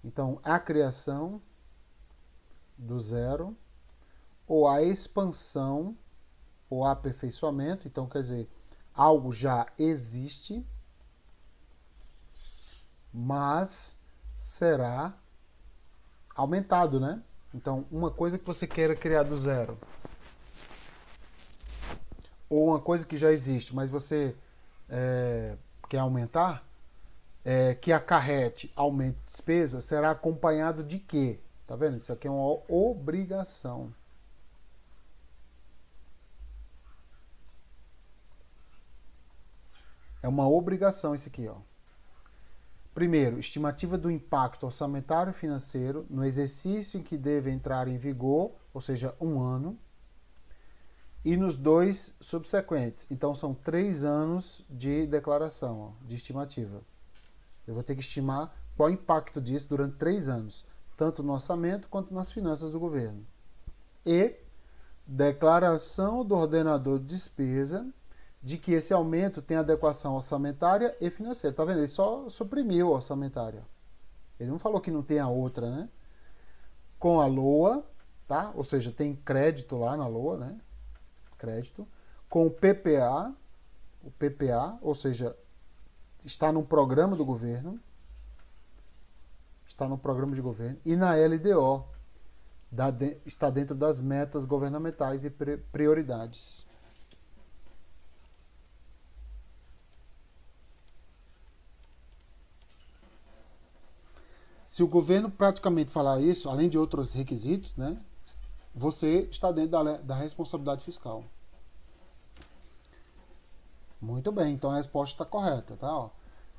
Então, a criação do zero, ou a expansão, ou aperfeiçoamento. Então, quer dizer, algo já existe, mas será aumentado, né? Então, uma coisa que você queira criar do zero, ou uma coisa que já existe, mas você quer aumentar, que acarrete aumento de despesa, será acompanhado de quê? Tá vendo? Isso aqui é uma obrigação. É uma obrigação isso aqui, ó. Primeiro, estimativa do impacto orçamentário e financeiro no exercício em que deve entrar em vigor, ou seja, 1 ano, e nos 2 subsequentes. Então, são 3 anos de declaração, ó, de estimativa. Eu vou ter que estimar qual o impacto disso durante 3 anos, tanto no orçamento quanto nas finanças do governo. E declaração do ordenador de despesa de que esse aumento tem adequação orçamentária e financeira. Tá vendo? Ele só suprimiu a orçamentária. Ele não falou que não tem a outra, né? Com a LOA, tá? Ou seja, tem crédito lá na LOA, né? Crédito. Com o PPA, ou seja, está num programa do governo, está no programa de governo, e na LDO, está dentro das metas governamentais e prioridades. Se o governo praticamente falar isso, além de outros requisitos, né, você está dentro da responsabilidade fiscal. Muito bem, então a resposta está correta, tá? Ó,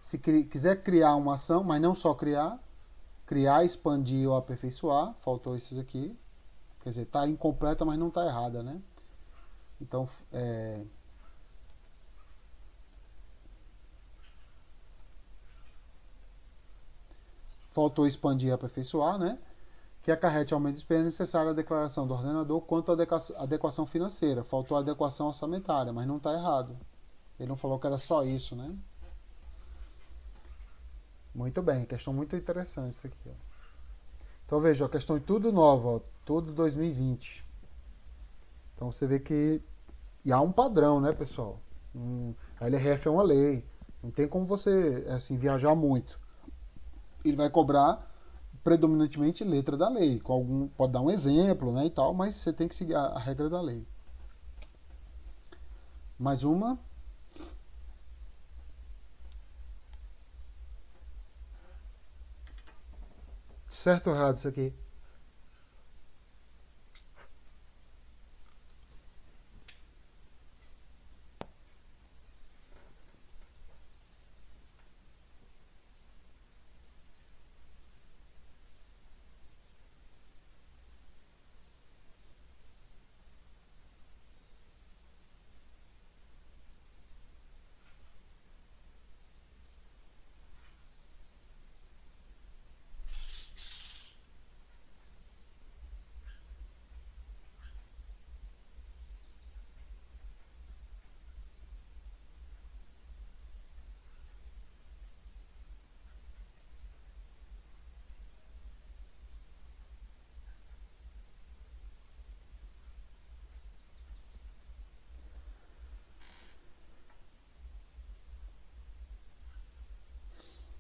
se quiser criar uma ação, mas não só criar, criar, expandir ou aperfeiçoar, faltou esses aqui. Quer dizer, está incompleta, mas não está errada, né? Então, faltou expandir e aperfeiçoar, né? Que acarrete aumento de despesa é necessária a declaração do ordenador quanto à adequação financeira. Faltou a adequação orçamentária, mas não está errado. Ele não falou que era só isso, né? Muito bem, questão muito interessante isso aqui. Ó. Então veja, a questão é tudo nova, ó, tudo 2020. Então você vê que e há um padrão, né, pessoal? A LRF é uma lei, não tem como você assim viajar muito. Ele vai cobrar predominantemente letra da lei, com algum pode dar um exemplo, né, e tal, mas você tem que seguir a regra da lei. Mais uma. Certo ou errado isso aqui?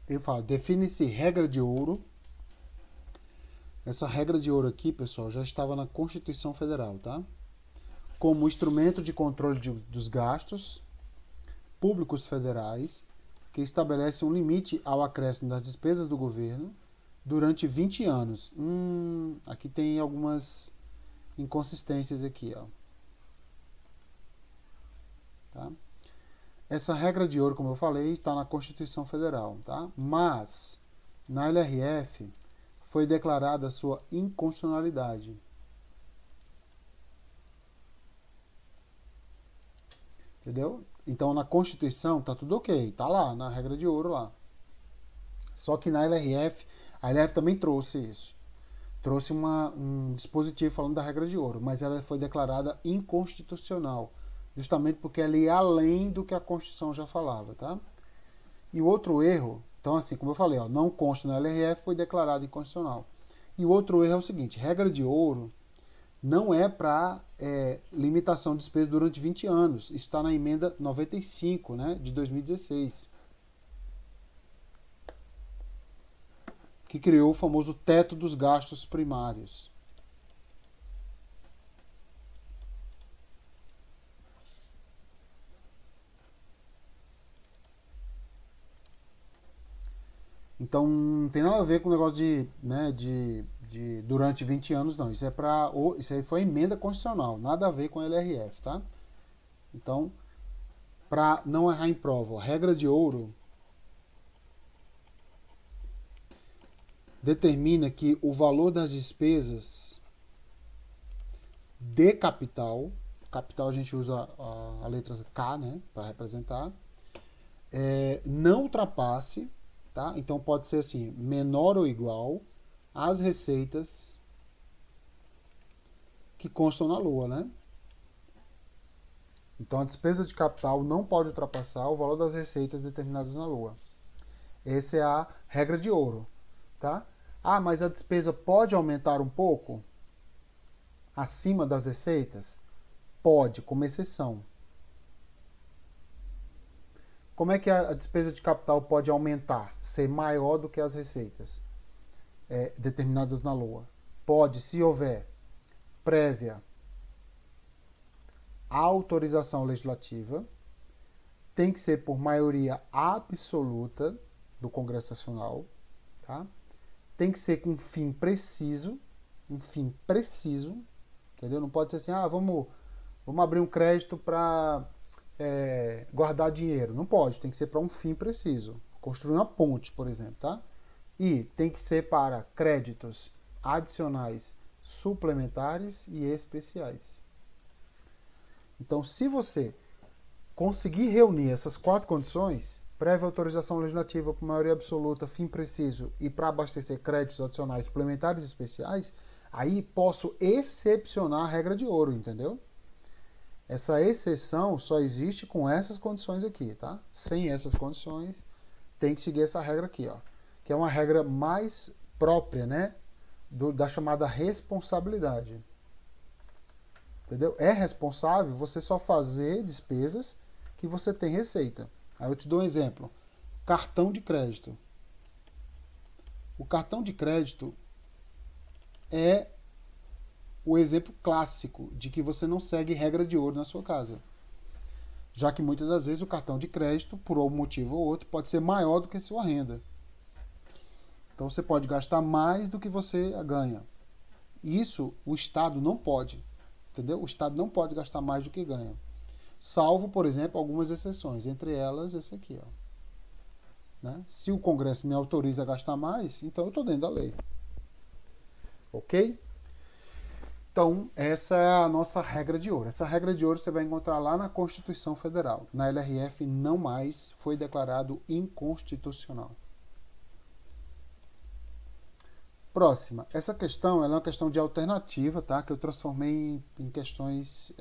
Ele fala, define-se regra de ouro. Essa regra de ouro aqui, pessoal, já estava na Constituição Federal, tá? Como instrumento de controle dos gastos públicos federais, que estabelece um limite ao acréscimo das despesas do governo durante 20 anos. Aqui tem algumas inconsistências aqui, ó. Tá? Essa regra de ouro, como eu falei, está na Constituição Federal, tá? Mas na LRF foi declarada a sua inconstitucionalidade. Entendeu? Então na Constituição tá tudo ok, tá lá na regra de ouro lá. Só que na LRF, a LRF também trouxe isso. Trouxe um dispositivo falando da regra de ouro, mas ela foi declarada inconstitucional, justamente porque ela ia além do que a Constituição já falava, tá? E o outro erro, então assim, como eu falei, ó, não consta na LRF, foi declarado inconstitucional. E o outro erro é o seguinte, regra de ouro não é para limitação de despesa durante 20 anos. Isso está na emenda 95, né, de 2016. Que criou o famoso teto dos gastos primários. Então não tem nada a ver com o negócio de durante 20 anos, não. Isso aí foi emenda constitucional, nada a ver com a LRF, tá? Então, para não errar em prova, regra de ouro determina que o valor das despesas de capital a gente usa a letra K, né, para representar, não ultrapasse, tá? Então pode ser assim, menor ou igual às receitas que constam na lua, né? Então a despesa de capital não pode ultrapassar o valor das receitas determinadas na lua. Essa é a regra de ouro, tá? Ah, mas a despesa pode aumentar um pouco acima das receitas? Pode, como exceção. Como é que a despesa de capital pode aumentar, ser maior do que as receitas determinadas na lua? Pode, se houver prévia autorização legislativa, tem que ser por maioria absoluta do Congresso Nacional, tá? Tem que ser com um fim preciso, entendeu? Não pode ser assim, vamos abrir um crédito para guardar dinheiro. Não pode, tem que ser para um fim preciso. Construir uma ponte, por exemplo, tá? E tem que ser para créditos adicionais, suplementares e especiais. Então, se você conseguir reunir essas 4 condições, prévia autorização legislativa por maioria absoluta, fim preciso e para abastecer créditos adicionais, suplementares e especiais, aí posso excepcionar a regra de ouro, entendeu? Essa exceção só existe com essas condições aqui, tá? Sem essas condições, tem que seguir essa regra aqui, ó, que é uma regra mais própria, né, da chamada responsabilidade. Entendeu? É responsável você só fazer despesas que você tem receita. Aí eu te dou um exemplo. Cartão de crédito. O cartão de crédito é o exemplo clássico de que você não segue regra de ouro na sua casa. Já que muitas das vezes o cartão de crédito, por algum motivo ou outro, pode ser maior do que a sua renda. Então você pode gastar mais do que você ganha. Isso o Estado não pode. Entendeu? O Estado não pode gastar mais do que ganha. Salvo, por exemplo, algumas exceções. Entre elas, esse aqui. Ó. Né? Se o Congresso me autoriza a gastar mais, então eu estou dentro da lei. Ok? Então, essa é a nossa regra de ouro. Essa regra de ouro você vai encontrar lá na Constituição Federal. Na LRF não mais foi declarado inconstitucional. Próxima. Essa questão ela é uma questão de alternativa, tá? Que eu transformei em questões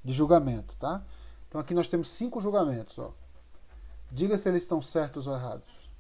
de julgamento, tá? Então aqui nós temos 5 julgamentos, ó. Diga se eles estão certos ou errados.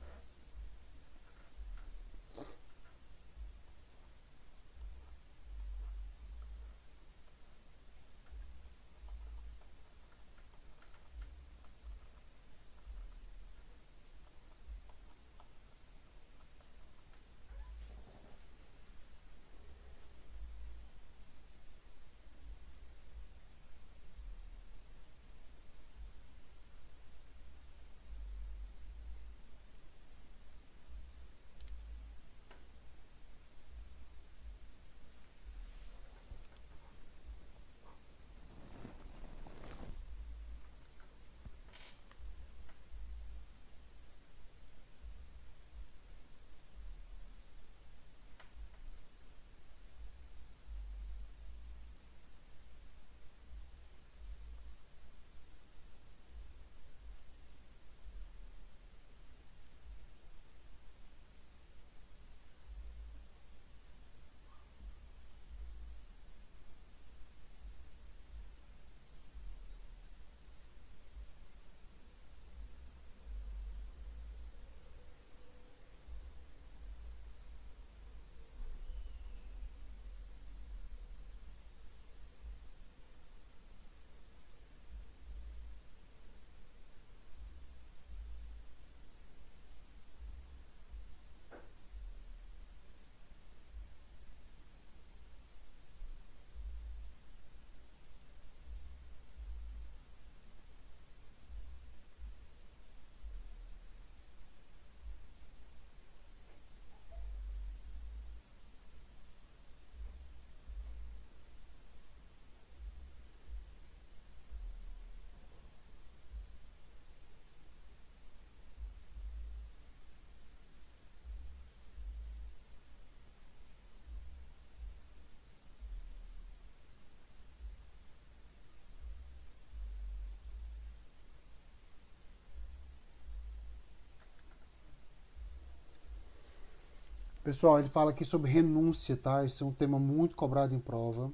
Pessoal, ele fala aqui sobre renúncia, tá? Esse é um tema muito cobrado em prova.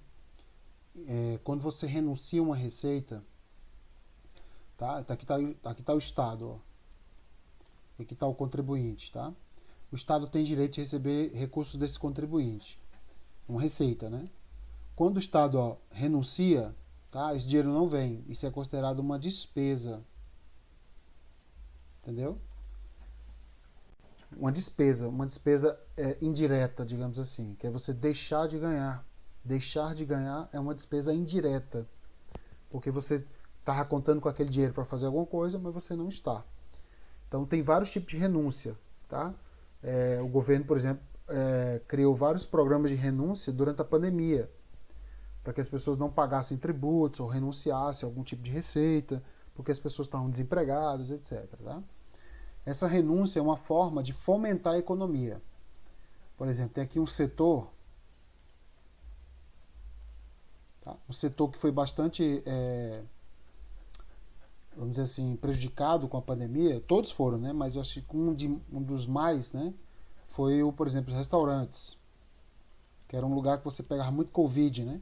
Quando você renuncia uma receita, tá? Aqui tá o Estado, ó. Aqui está o contribuinte, tá? O Estado tem direito de receber recursos desse contribuinte. Uma receita, né? Quando o Estado renuncia, tá? Esse dinheiro não vem. Isso é considerado uma despesa. Entendeu? Uma despesa indireta, digamos assim, que é você deixar de ganhar. Deixar de ganhar é uma despesa indireta, porque você estava contando com aquele dinheiro para fazer alguma coisa, mas você não está. Então tem vários tipos de renúncia, tá? O governo, por exemplo, criou vários programas de renúncia durante a pandemia, para que as pessoas não pagassem tributos ou renunciassem a algum tipo de receita, porque as pessoas estavam desempregadas, etc. Tá? Essa renúncia é uma forma de fomentar a economia. Por exemplo, tem aqui um setor, tá? Um setor que foi bastante, vamos dizer assim, prejudicado com a pandemia. Todos foram, né? Mas eu acho que um dos mais, né, foi, por exemplo, os restaurantes, que era um lugar que você pegava muito Covid, né?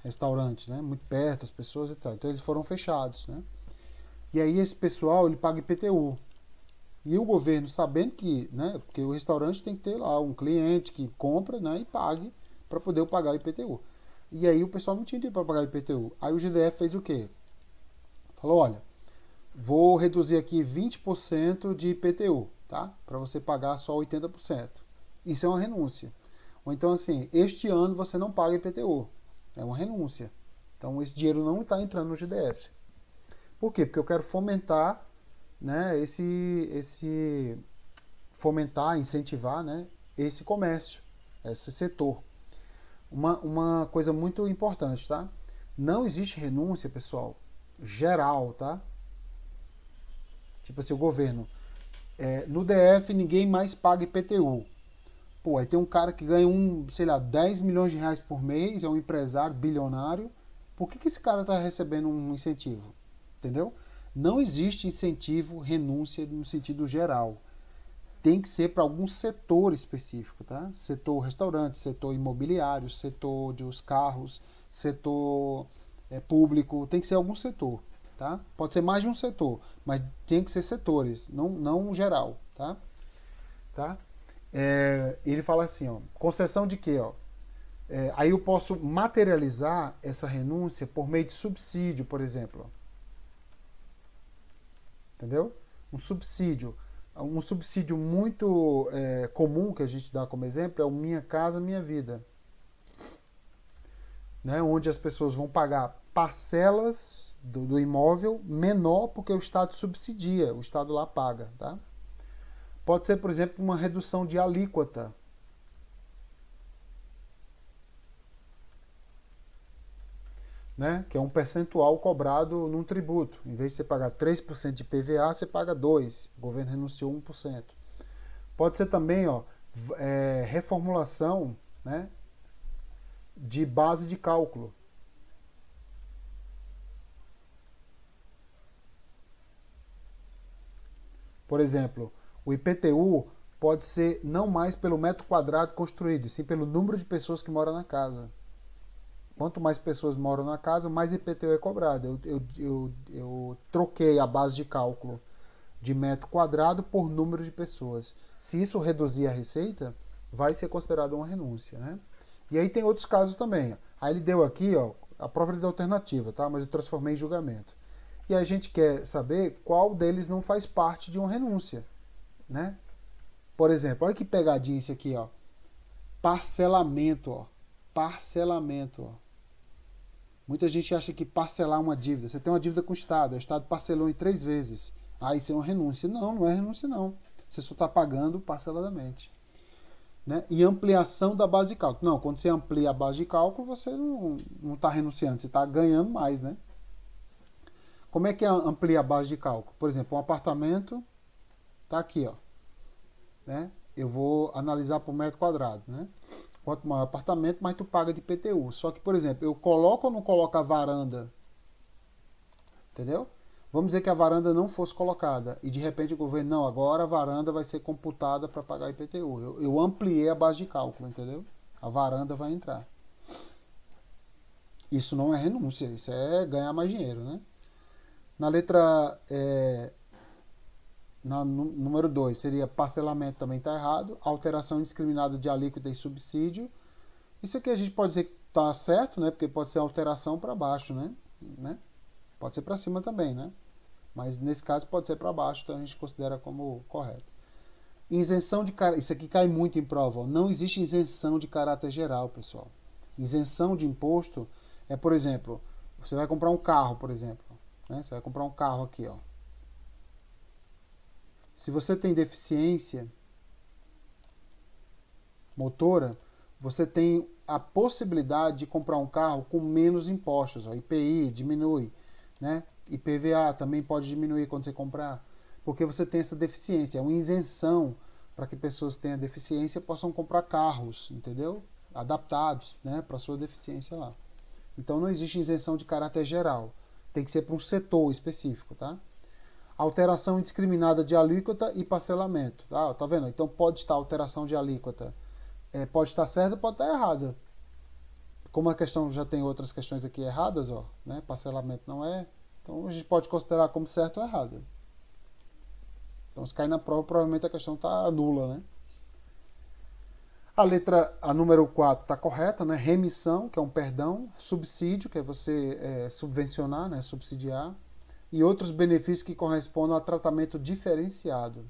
Restaurante, né? Muito perto, as pessoas, etc. Então eles foram fechados, né? E aí esse pessoal, ele paga IPTU. E o governo, sabendo que, né, porque o restaurante tem que ter lá um cliente que compra, né, e pague para poder pagar o IPTU. E aí o pessoal não tinha dinheiro para pagar o IPTU. Aí o GDF fez o quê? Falou, olha, vou reduzir aqui 20% de IPTU, tá? Para você pagar só 80%. Isso é uma renúncia. Ou então assim, este ano você não paga IPTU. É uma renúncia. Então esse dinheiro não está entrando no GDF. Por quê? Porque eu quero fomentar, né, fomentar, incentivar, né, esse comércio, esse setor. Uma coisa muito importante, tá? Não existe renúncia, pessoal, geral, tá? Tipo assim, o governo, no DF ninguém mais paga IPTU. Pô, aí tem um cara que ganha sei lá, 10 milhões de reais por mês, é um empresário bilionário. Por que esse cara está recebendo um incentivo? Entendeu? Não existe incentivo, renúncia no sentido geral. Tem que ser para algum setor específico, tá? Setor restaurante, setor imobiliário, setor dos carros, setor público, tem que ser algum setor, tá? Pode ser mais de um setor, mas tem que ser setores, não geral, tá? Tá? Ele fala assim, ó, concessão de quê, ó? Aí eu posso materializar essa renúncia por meio de subsídio, por exemplo. Entendeu? Um subsídio. Um subsídio muito comum que a gente dá como exemplo é o Minha Casa Minha Vida. Né? Onde as pessoas vão pagar parcelas do imóvel menor porque o Estado subsidia, o Estado lá paga. Tá? Pode ser, por exemplo, uma redução de alíquota. Né? Que é um percentual cobrado num tributo. Em vez de você pagar 3% de PVA, você paga 2%. O governo renunciou 1%. Pode ser também, ó, reformulação, né, de base de cálculo. Por exemplo, o IPTU pode ser não mais pelo metro quadrado construído, sim pelo número de pessoas que moram na casa. Quanto mais pessoas moram na casa, mais IPTU é cobrado. Eu troquei a base de cálculo de metro quadrado por número de pessoas. Se isso reduzir a receita, vai ser considerado uma renúncia, né? E aí tem outros casos também. Aí ele deu aqui, ó, a prova de alternativa, tá? Mas eu transformei em julgamento. E a gente quer saber qual deles não faz parte de uma renúncia, né? Por exemplo, olha que pegadinha isso aqui, ó. Parcelamento, ó. Parcelamento, ó. Muita gente acha que parcelar uma dívida. Você tem uma dívida com o Estado parcelou em 3 vezes. Ah, isso é uma renúncia. Não é renúncia não. Você só está pagando parceladamente. Né? E ampliação da base de cálculo. Não, quando você amplia a base de cálculo, você não está renunciando, você está ganhando mais, né? Como é que amplia a base de cálculo? Por exemplo, um apartamento está aqui, ó. Né? Eu vou analisar por metro quadrado, né? Quanto maior o apartamento, mais tu paga de IPTU. Só que, por exemplo, eu coloco ou não coloco a varanda? Entendeu? Vamos dizer que a varanda não fosse colocada e de repente o governo, não, agora a varanda vai ser computada para pagar IPTU. Eu ampliei a base de cálculo, entendeu? A varanda vai entrar. Isso não é renúncia, isso é ganhar mais dinheiro, né? Na letra número 2 seria parcelamento, também está errado. Alteração indiscriminada de alíquota e subsídio. Isso aqui a gente pode dizer que está certo, né? Porque pode ser alteração para baixo, né? Pode ser para cima também, né? Mas nesse caso pode ser para baixo, então a gente considera como correto. Isenção de caráter. Isso aqui cai muito em prova. Ó. Não existe isenção de caráter geral, pessoal. Isenção de imposto é, por exemplo, você vai comprar um carro, por exemplo. Né? Você vai comprar um carro aqui, ó. Se você tem deficiência motora, você tem a possibilidade de comprar um carro com menos impostos. Ó. IPI diminui, né? IPVA também pode diminuir quando você comprar. porque você tem essa deficiência. É uma isenção para que pessoas que tenham deficiência possam comprar carros, entendeu? Adaptados, né, para a sua deficiência lá. Então não existe isenção de caráter geral. Tem que ser para um setor específico, tá? Alteração indiscriminada de alíquota e parcelamento, tá vendo? Então pode estar alteração de alíquota, pode estar certa, pode estar errada. Como a questão já tem outras questões aqui erradas, ó, né? Parcelamento não é, então a gente pode considerar como certo ou errado. Então se cair na prova, provavelmente a questão está nula, né? A número 4 está correta, né? Remissão, que é um perdão, subsídio, que é você subvencionar, né? Subsidiar, e outros benefícios que correspondem a tratamento diferenciado.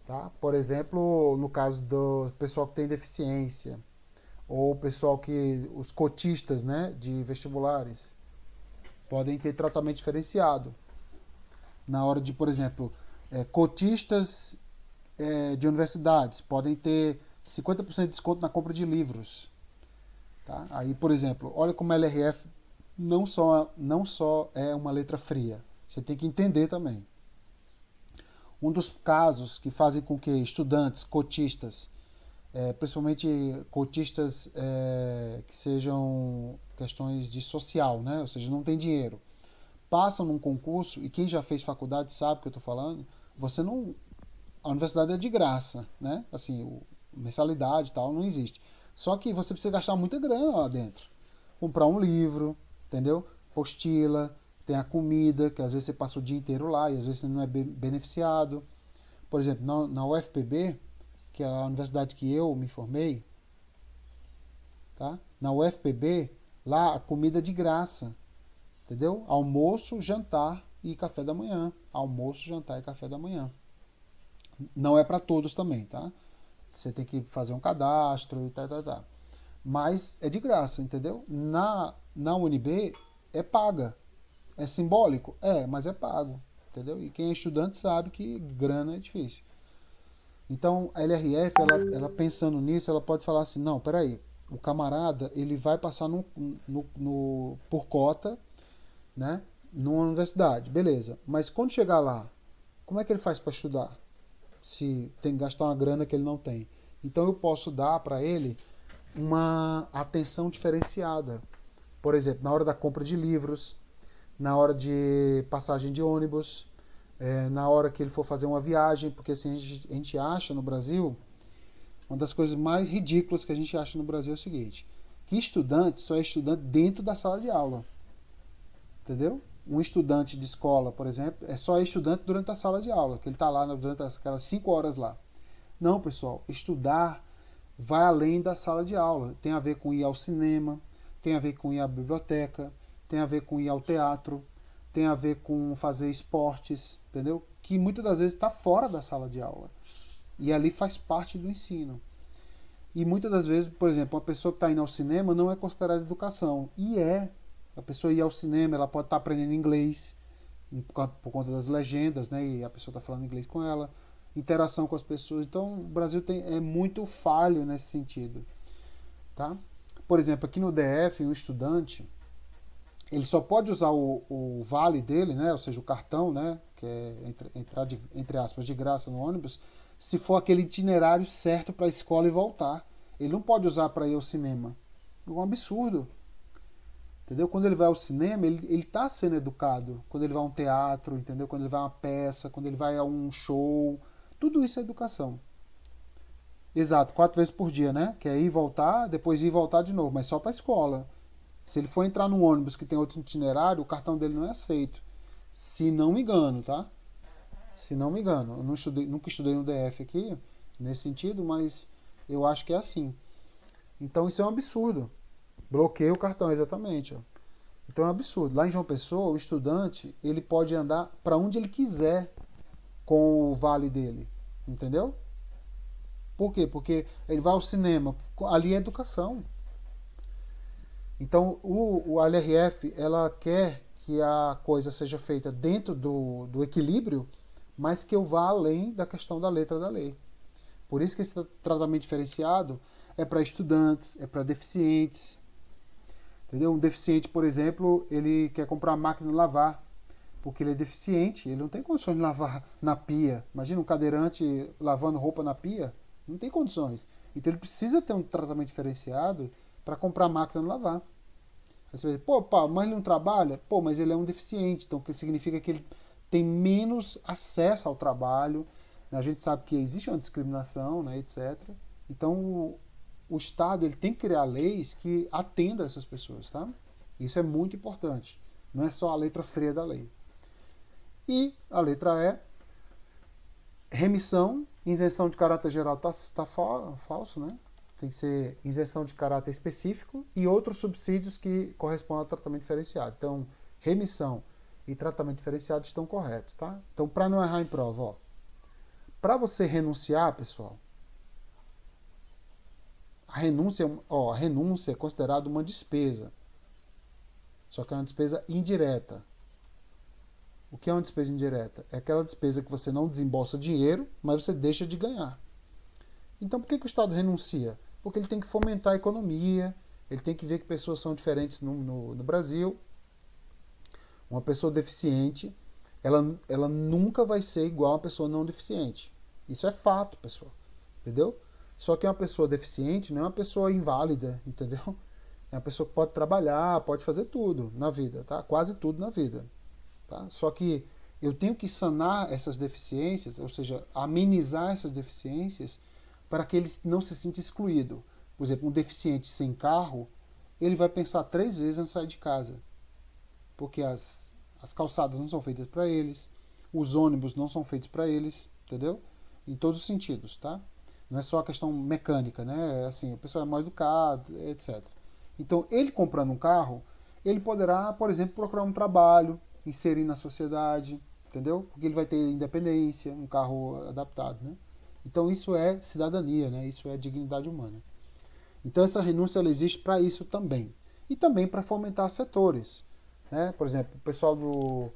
Tá? Por exemplo, no caso do pessoal que tem deficiência, ou pessoal os cotistas, né, de vestibulares, podem ter tratamento diferenciado. Na hora de, por exemplo, cotistas de universidades podem ter 50% de desconto na compra de livros. Tá? Aí, por exemplo, olha como a LRF não só é uma letra fria. Você tem que entender também. Um dos casos que fazem com que estudantes, cotistas, principalmente cotistas que sejam questões de social, né? Ou seja, não tem dinheiro, passam num concurso, e quem já fez faculdade sabe o que eu estou falando, a universidade é de graça, né? Assim, mensalidade e tal, não existe. Só que você precisa gastar muita grana lá dentro. Comprar um livro, entendeu? Apostila, tem a comida, que às vezes você passa o dia inteiro lá e às vezes você não é beneficiado. Por exemplo, na UFPB, que é a universidade que eu me formei, tá? Na UFPB, lá a comida é de graça, entendeu? Almoço, jantar e café da manhã. Almoço, jantar e café da manhã. Não é para todos também, tá? Você tem que fazer um cadastro e tal. Mas é de graça, entendeu? Na UNB é paga. É simbólico? Mas é pago, entendeu? E quem é estudante sabe que grana é difícil. Então, a LRF, ela pensando nisso, ela pode falar assim, não, peraí, o camarada, ele vai passar por cota, né, numa universidade, beleza. Mas quando chegar lá, como é que ele faz para estudar? Se tem que gastar uma grana que ele não tem. Então, eu posso dar para ele uma atenção diferenciada. Por exemplo, na hora da compra de livros, na hora de passagem de ônibus, na hora que ele for fazer uma viagem, porque assim, a gente acha no Brasil, uma das coisas mais ridículas que a gente acha no Brasil é o seguinte, que estudante só é estudante dentro da sala de aula, entendeu? Um estudante de escola, por exemplo, só é estudante durante a sala de aula, que ele está lá durante aquelas 5 horas lá. Não, pessoal, estudar vai além da sala de aula, tem a ver com ir ao cinema, tem a ver com ir à biblioteca, tem a ver com ir ao teatro, tem a ver com fazer esportes, entendeu? Que muitas das vezes está fora da sala de aula. E ali faz parte do ensino. E muitas das vezes, por exemplo, uma pessoa que está indo ao cinema não é considerada educação. E é. A pessoa ir ao cinema, ela pode estar aprendendo inglês, por conta das legendas, né? E a pessoa está falando inglês com ela. Interação com as pessoas. Então, o Brasil é muito falho nesse sentido. Tá? Por exemplo, aqui no DF, um estudante, ele só pode usar o vale dele, né? Ou seja, o cartão, né? Que é entrar, entre aspas, de graça no ônibus, se for aquele itinerário certo para a escola e voltar. Ele não pode usar para ir ao cinema. É um absurdo. Entendeu? Quando ele vai ao cinema, ele está sendo educado. Quando ele vai a um teatro, entendeu? Quando ele vai a uma peça, quando ele vai a um show. Tudo isso é educação. Exato, 4 vezes por dia, né? Que é ir e voltar, depois ir e voltar de novo, mas só para a escola. Se ele for entrar num ônibus que tem outro itinerário, o cartão dele não é aceito. Se não me engano, tá? Se não me engano. Eu nunca estudei no DF aqui, nesse sentido, mas eu acho que é assim. Então isso é um absurdo. Bloqueia o cartão, exatamente. Ó. Então é um absurdo. Lá em João Pessoa, o estudante, ele pode andar para onde ele quiser com o vale dele. Entendeu? Por quê? Porque ele vai ao cinema. Ali é educação. Então, a LRF, ela quer que a coisa seja feita dentro do equilíbrio, mas que eu vá além da questão da letra da lei. Por isso que esse tratamento diferenciado é para estudantes, é para deficientes. Entendeu? Um deficiente, por exemplo, ele quer comprar uma máquina de lavar, porque ele é deficiente, ele não tem condições de lavar na pia. Imagina um cadeirante lavando roupa na pia, não tem condições. Então ele precisa ter um tratamento diferenciado para comprar máquina de lavar. Aí você vai dizer, pô, pá, mas ele não trabalha? Pô, mas ele é um deficiente, então que significa que ele tem menos acesso ao trabalho. A gente sabe que existe uma discriminação, né, etc. Então o Estado ele tem que criar leis que atendam essas pessoas, tá? Isso é muito importante. Não é só a letra fria da lei. E a letra E, remissão, isenção de caráter geral tá falso, né? Tem que ser isenção de caráter específico e outros subsídios que correspondem ao tratamento diferenciado. Então, remissão e tratamento diferenciado estão corretos, tá? Então, para não errar em prova, ó, para você renunciar, pessoal, a renúncia é considerada uma despesa. Só que é uma despesa indireta. O que é uma despesa indireta? É aquela despesa que você não desembolsa dinheiro, mas você deixa de ganhar. Então, por que o Estado renuncia? Porque ele tem que fomentar a economia, ele tem que ver que pessoas são diferentes no Brasil. Uma pessoa deficiente, ela nunca vai ser igual a uma pessoa não deficiente. Isso é fato, pessoal. Entendeu? Só que uma pessoa deficiente não é uma pessoa inválida, entendeu? É uma pessoa que pode trabalhar, pode fazer tudo na vida, tá? Quase tudo na vida. Tá? Só que eu tenho que sanar essas deficiências, ou seja, amenizar essas deficiências para que ele não se sinta excluído. Por exemplo, um deficiente sem carro, ele vai pensar 3 vezes antes de sair de casa. Porque as calçadas não são feitas para eles, os ônibus não são feitos para eles, entendeu? Em todos os sentidos, tá? Não é só a questão mecânica, né? Assim, a pessoa é mal educada, etc. Então, ele comprando um carro, ele poderá, por exemplo, procurar um trabalho, inserir na sociedade, entendeu? Porque ele vai ter independência, um carro adaptado, né? Então isso é cidadania, né? Isso é dignidade humana. Então essa renúncia ela existe para isso também. E também para fomentar setores, né? Por exemplo, o pessoal do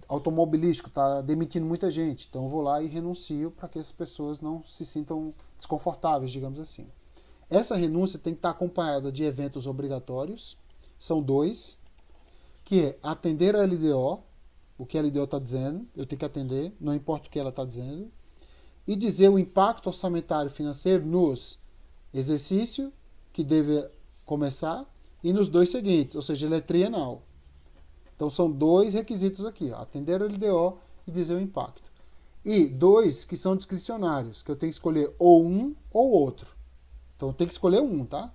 automobilístico está demitindo muita gente, então eu vou lá e renuncio para que essas pessoas não se sintam desconfortáveis, digamos assim. Essa renúncia tem que estar acompanhada de eventos obrigatórios, são 2, que é atender a LDO, o que a LDO está dizendo, eu tenho que atender, não importa o que ela está dizendo, e dizer o impacto orçamentário financeiro nos exercício, que deve começar, e nos 2 seguintes, ou seja, ele é trienal. Então são 2 requisitos aqui, ó, atender a LDO e dizer o impacto. E 2 que são discricionários, que eu tenho que escolher ou um ou outro. Então eu tenho que escolher um, tá?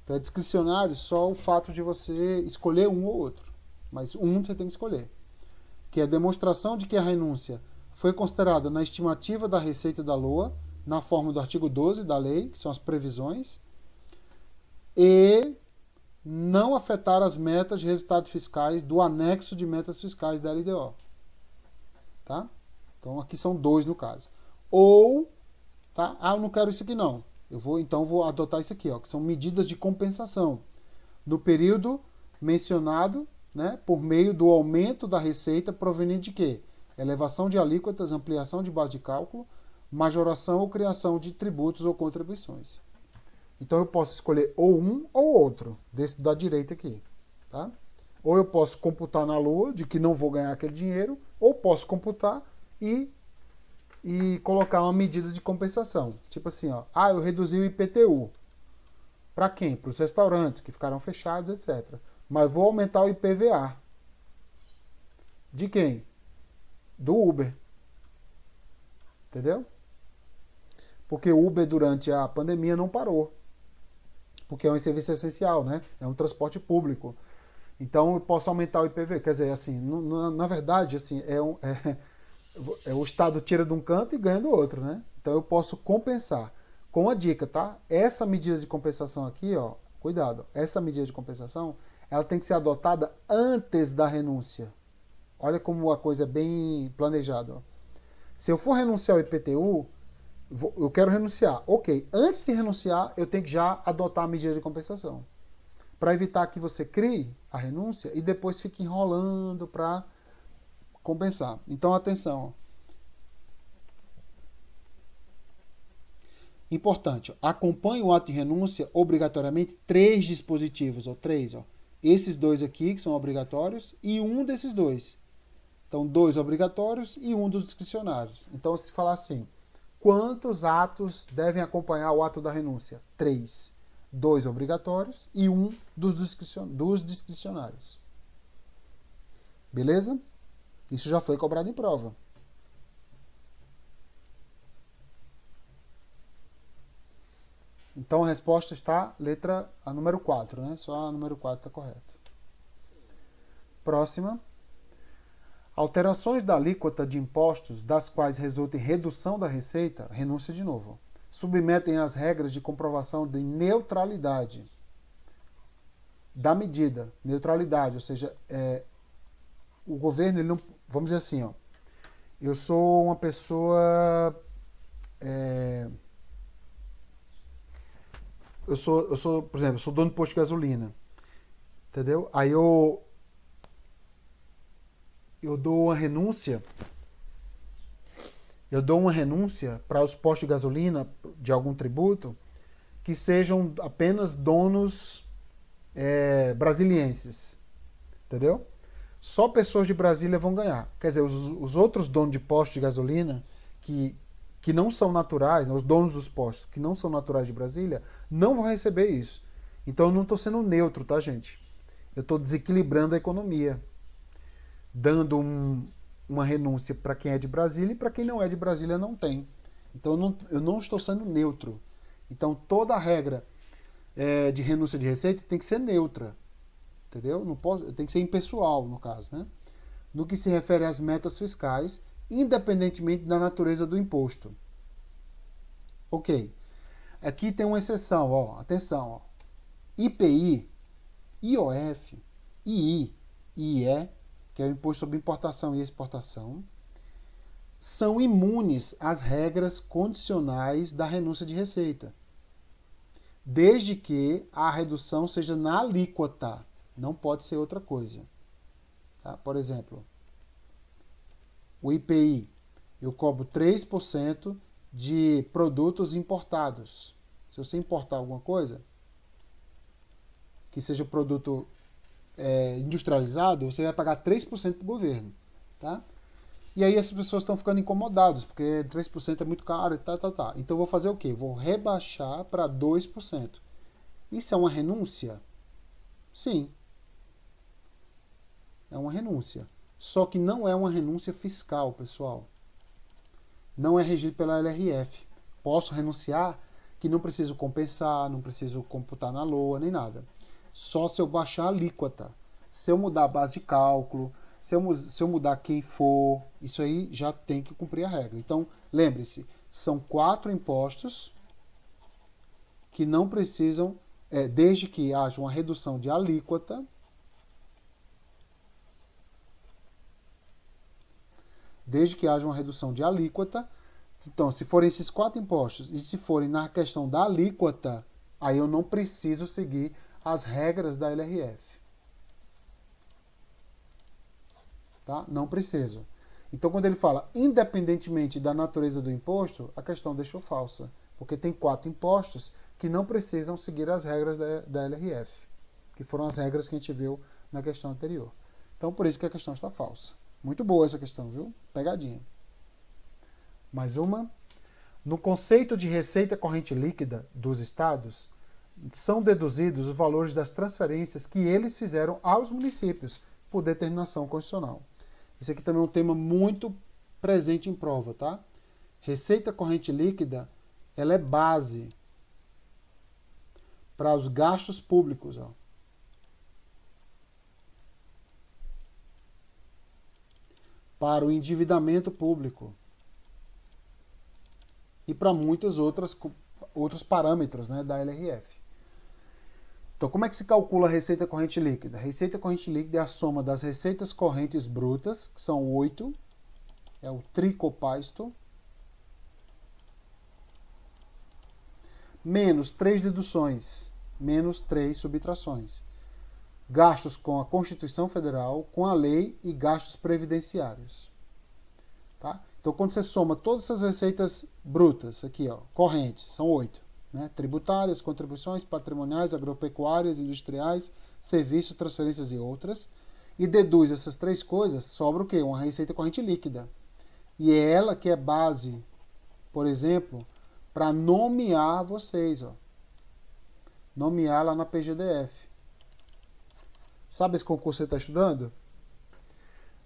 Então é discricionário só o fato de você escolher um ou outro. Mas um você tem que escolher. Que é a demonstração de que a renúncia foi considerada na estimativa da receita da LOA, na forma do artigo 12 da lei, que são as previsões, e não afetar as metas de resultados fiscais do anexo de metas fiscais da LDO. Tá? Então aqui são 2 no caso. Ou, tá? Eu não quero isso aqui não. Então vou adotar isso aqui, ó, que são medidas de compensação no período mencionado, né, por meio do aumento da receita proveniente de quê? Elevação de alíquotas, ampliação de base de cálculo, majoração ou criação de tributos ou contribuições. Então eu posso escolher ou um ou outro, desse da direita aqui. Tá? Ou eu posso computar na LOA de que não vou ganhar aquele dinheiro, ou posso computar e colocar uma medida de compensação. Tipo assim, ó, eu reduzi o IPTU. Para quem? Para os restaurantes que ficaram fechados, etc. Mas vou aumentar o IPVA. De quem? Do Uber. Entendeu? Porque o Uber durante a pandemia não parou. Porque é um serviço essencial, né? É um transporte público. Então eu posso aumentar o IPVA. Quer dizer, assim, na verdade, assim, o Estado tira de um canto e ganha do outro, né? Então eu posso compensar. Com a dica, tá? Essa medida de compensação aqui, ó, cuidado. Essa medida de compensação, ela tem que ser adotada antes da renúncia. Olha como a coisa é bem planejada, ó. Se eu for renunciar ao IPTU, eu quero renunciar. Ok, antes de renunciar, eu tenho que já adotar a medida de compensação. Para evitar que você crie a renúncia e depois fique enrolando para compensar. Então, atenção. Importante, ó, acompanhe o ato de renúncia obrigatoriamente 3 dispositivos, ó, 3, ó. Esses 2 aqui, que são obrigatórios, e um desses 2. Então, 2 obrigatórios e 1 dos discricionários. Então, se falar assim, quantos atos devem acompanhar o ato da renúncia? 3. 2 obrigatórios e 1 dos discricionários. Beleza? Isso já foi cobrado em prova. Então a resposta está a número 4, né? Só a número 4 está correta. Próxima. Alterações da alíquota de impostos, das quais resultem redução da receita, renúncia de novo, submetem às regras de comprovação de neutralidade da medida. Neutralidade, ou seja, o governo, ele não, vamos dizer assim, ó, eu sou uma pessoa... Eu sou, por exemplo, eu sou dono de posto de gasolina, entendeu? Aí eu dou uma renúncia para os postos de gasolina de algum tributo que sejam apenas donos brasilienses, entendeu? Só pessoas de Brasília vão ganhar. Quer dizer, os outros donos de postos de gasolina que não são naturais, os donos dos postos que não são naturais de Brasília, não vão receber isso. Então eu não estou sendo neutro, tá, gente? Eu estou desequilibrando a economia, dando uma renúncia para quem é de Brasília e para quem não é de Brasília não tem. Então eu não estou sendo neutro. Então toda a regra de renúncia de receita tem que ser neutra, entendeu? Tem que ser impessoal, no caso, né? No que se refere às metas fiscais, independentemente da natureza do imposto. Ok. Aqui tem uma exceção, ó. Atenção, ó. IPI, IOF, II, IE, que é o Imposto sobre Importação e Exportação, são imunes às regras condicionais da renúncia de receita, desde que a redução seja na alíquota, não pode ser outra coisa. Tá? Por exemplo, o IPI, eu cobro 3% de produtos importados. Se você importar alguma coisa, que seja produto industrializado, você vai pagar 3% para o governo. Tá? E aí as pessoas estão ficando incomodadas, porque 3% é muito caro e tá. Então eu vou fazer o quê? Vou rebaixar para 2%. Isso é uma renúncia? Sim. É uma renúncia. Só que não é uma renúncia fiscal, pessoal. Não é regido pela LRF. Posso renunciar que não preciso compensar, não preciso computar na LOA, nem nada. Só se eu baixar a alíquota. Se eu mudar a base de cálculo, se eu mudar quem for, isso aí já tem que cumprir a regra. Então, lembre-se, são 4 impostos que não precisam, desde que haja uma redução de alíquota, então, se forem esses 4 impostos e se forem na questão da alíquota, aí eu não preciso seguir as regras da LRF. Tá? Não preciso. Então, quando ele fala independentemente da natureza do imposto, a questão deixou falsa. Porque tem 4 impostos que não precisam seguir as regras da LRF, que foram as regras que a gente viu na questão anterior. Então, por isso que a questão está falsa. Muito boa essa questão, viu? Pegadinha. Mais uma. No conceito de receita corrente líquida dos estados, são deduzidos os valores das transferências que eles fizeram aos municípios por determinação constitucional. Esse aqui também é um tema muito presente em prova, tá? Receita corrente líquida, ela é base para os gastos públicos, ó. Para o endividamento público e para muitos outros parâmetros, né, da LRF. Então, como é que se calcula a receita corrente líquida? A receita corrente líquida é a soma das receitas correntes brutas, que são 8, é o tricopaisto, menos 3 deduções, menos 3 subtrações. Gastos com a Constituição Federal, com a lei e gastos previdenciários. Tá? Então, quando você soma todas essas receitas brutas, aqui, ó, correntes, são 8, né? Tributárias, contribuições, patrimoniais, agropecuárias, industriais, serviços, transferências e outras, e deduz essas três coisas, sobra o quê? Uma receita corrente líquida. E é ela que é base, por exemplo, para nomear vocês, ó. Nomear lá na PGDF. Sabe esse concurso que você está estudando?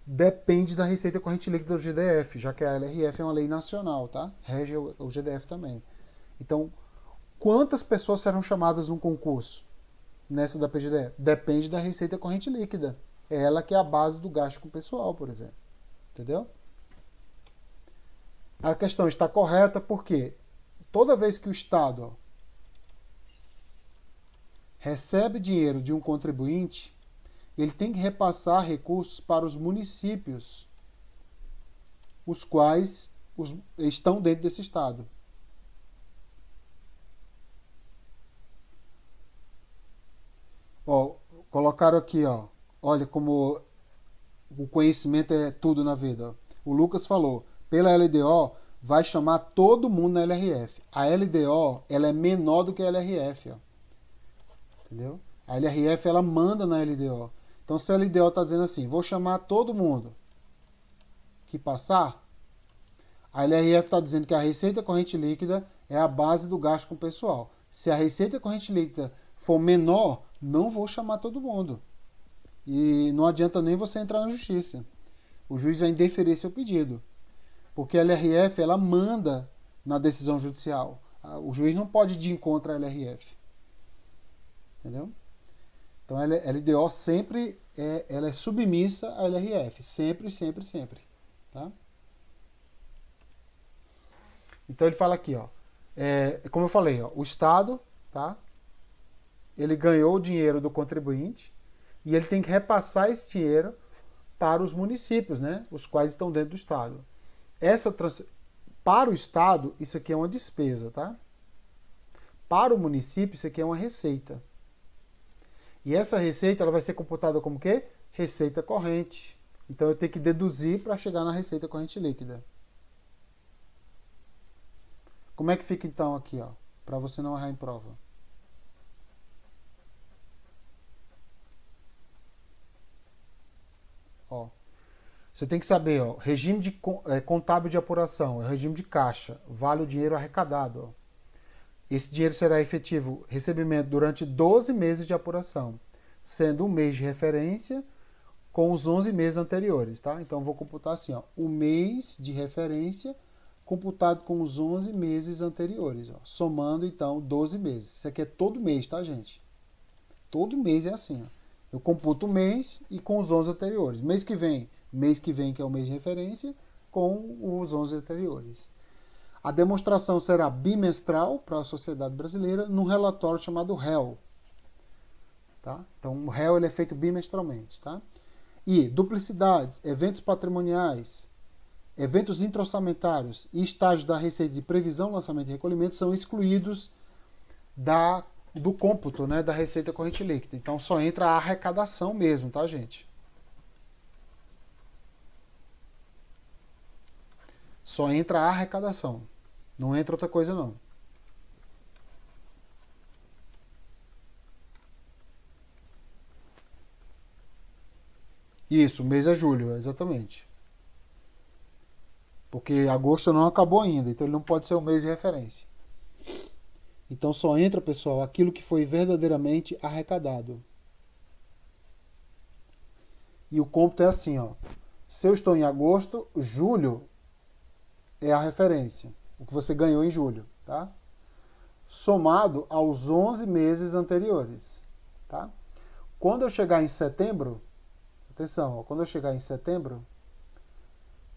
Depende da receita corrente líquida do GDF, já que a LRF é uma lei nacional, tá? Rege o GDF também. Então, quantas pessoas serão chamadas num concurso nessa da PGDF? Depende da receita corrente líquida. É ela que é a base do gasto com o pessoal, por exemplo. Entendeu? A questão está correta porque toda vez que o Estado, ó, recebe dinheiro de um contribuinte, ele tem que repassar recursos para os municípios, os quais estão dentro desse Estado. Ó, colocaram aqui, ó. Olha como o conhecimento é tudo na vida. Ó. O Lucas falou, pela LDO vai chamar todo mundo na LRF. A LDO, ela é menor do que a LRF, ó. Entendeu? A LRF, ela manda na LDO. Então, se a LDO está dizendo assim, vou chamar todo mundo que passar, a LRF está dizendo que a receita corrente líquida é a base do gasto com o pessoal. Se a receita corrente líquida for menor, não vou chamar todo mundo. E não adianta nem você entrar na justiça. O juiz vai indeferir seu pedido. Porque a LRF, ela manda na decisão judicial. O juiz não pode ir de encontro à LRF. Entendeu? Então, a LDO sempre ela é submissa à LRF. Sempre, sempre, sempre. Tá? Então, ele fala aqui, ó. Como eu falei, ó, o Estado, tá? Ele ganhou o dinheiro do contribuinte e ele tem que repassar esse dinheiro para os municípios, né? Os quais estão dentro do Estado. Para o Estado, isso aqui é uma despesa, tá? Para o município, isso aqui é uma receita. E essa receita ela vai ser computada como o quê? Receita corrente. Então eu tenho que deduzir para chegar na receita corrente líquida. Como é que fica então aqui, ó? Para você não errar em prova. Ó. Você tem que saber, ó, regime de contábil de apuração, é regime de caixa, vale o dinheiro arrecadado. Ó. Esse dinheiro será efetivo recebimento durante 12 meses de apuração, sendo um mês de referência com os 11 meses anteriores, tá? Então, vou computar assim, ó, o mês de referência computado com os 11 meses anteriores, ó, somando, então, 12 meses. Isso aqui é todo mês, tá, gente? Todo mês é assim, ó. Eu computo o mês e com os 11 anteriores. Mês que vem, que é o mês de referência, com os 11 anteriores. A demonstração será bimestral para a sociedade brasileira num relatório chamado REL. Tá? Então, o REL ele é feito bimestralmente. Tá? E duplicidades, eventos patrimoniais, eventos intraorçamentários e estágios da receita de previsão, lançamento e recolhimento são excluídos do cômputo, né, da receita corrente líquida. Então, só entra a arrecadação mesmo, tá, gente? Só entra a arrecadação. Não entra outra coisa, não. Isso, o mês é julho, exatamente. Porque agosto não acabou ainda, então ele não pode ser o mês de referência. Então só entra, pessoal, aquilo que foi verdadeiramente arrecadado. E o cômputo é assim, ó. Se eu estou em agosto, julho é a referência. O que você ganhou em julho, tá? Somado aos 11 meses anteriores, tá? Quando eu chegar em setembro, atenção, ó, quando eu chegar em setembro,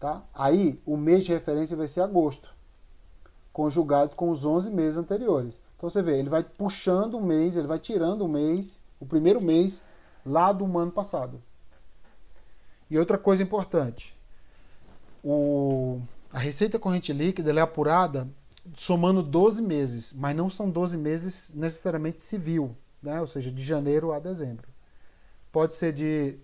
tá? Aí o mês de referência vai ser agosto, conjugado com os 11 meses anteriores. Então você vê, ele vai puxando o mês, ele vai tirando o mês, o primeiro mês lá do ano passado. E outra coisa importante, a receita corrente líquida ela é apurada somando 12 meses, mas não são 12 meses necessariamente civil, né? Ou seja, de janeiro a dezembro. Pode ser de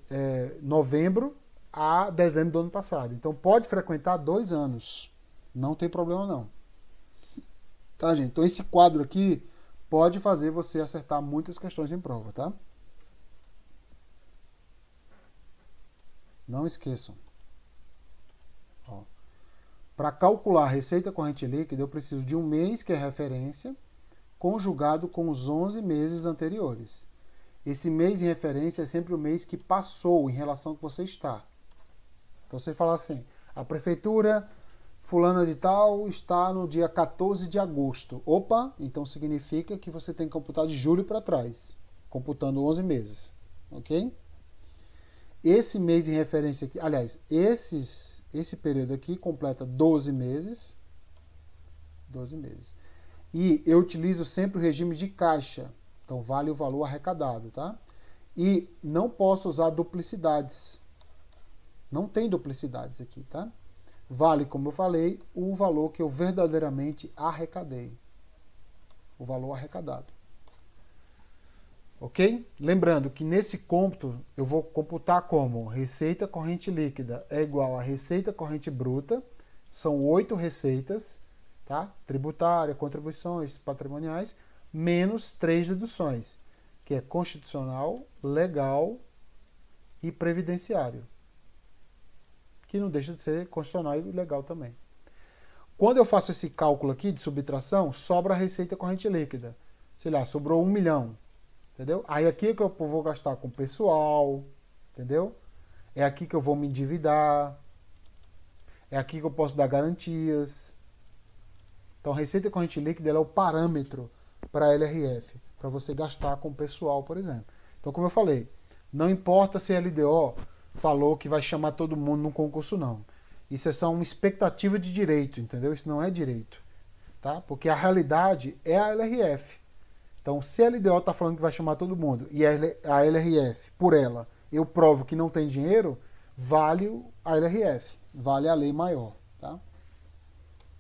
novembro a dezembro do ano passado. Então pode frequentar 2 anos. Não tem problema não. Tá, gente? Então esse quadro aqui pode fazer você acertar muitas questões em prova, tá? Não esqueçam. Para calcular a receita corrente líquida, eu preciso de um mês, que é referência, conjugado com os 11 meses anteriores. Esse mês em referência é sempre o mês que passou em relação ao que você está. Então você fala assim, a prefeitura fulana de tal está no dia 14 de agosto. Opa, então significa que você tem que computar de julho para trás, computando 11 meses. Ok? Esse mês em referência aqui, aliás, esse período aqui completa 12 meses. 12 meses. E eu utilizo sempre o regime de caixa. Então vale o valor arrecadado, tá? E não posso usar duplicidades. Não tem duplicidades aqui, tá? Vale, como eu falei, o valor que eu verdadeiramente arrecadei. O valor arrecadado. Ok? Lembrando que nesse cômputo eu vou computar como receita corrente líquida é igual a receita corrente bruta. São 8 receitas, tá? Tributária, contribuições patrimoniais, menos 3 deduções, que é constitucional, legal e previdenciário, que não deixa de ser constitucional e legal também. Quando eu faço esse cálculo aqui de subtração, sobra a receita corrente líquida. Sei lá, sobrou 1 milhão. Entendeu? Aí aqui é que eu vou gastar com pessoal, entendeu? É aqui que eu vou me endividar. É aqui que eu posso dar garantias. Então, a receita corrente líquida é o parâmetro para a LRF, para você gastar com pessoal, por exemplo. Então, como eu falei, não importa se a LDO falou que vai chamar todo mundo num concurso, não. Isso é só uma expectativa de direito, entendeu? Isso não é direito, tá? Porque a realidade é a LRF. Então, se a LDO está falando que vai chamar todo mundo e a LRF, por ela, eu provo que não tem dinheiro, vale a LRF, vale a lei maior, tá?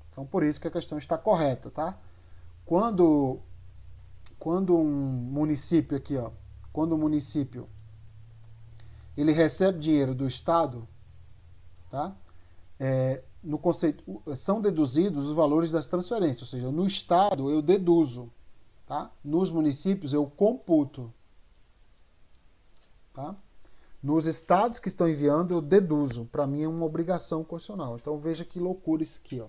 Então, por isso que a questão está correta, tá? Quando um município aqui, ó, quando o município ele recebe dinheiro do Estado, tá? No conceito, são deduzidos os valores das transferências, ou seja, no Estado eu deduzo. Tá? Nos municípios eu computo. Tá? Nos estados que estão enviando eu deduzo. Para mim é uma obrigação constitucional. Então veja que loucura isso aqui. Ó.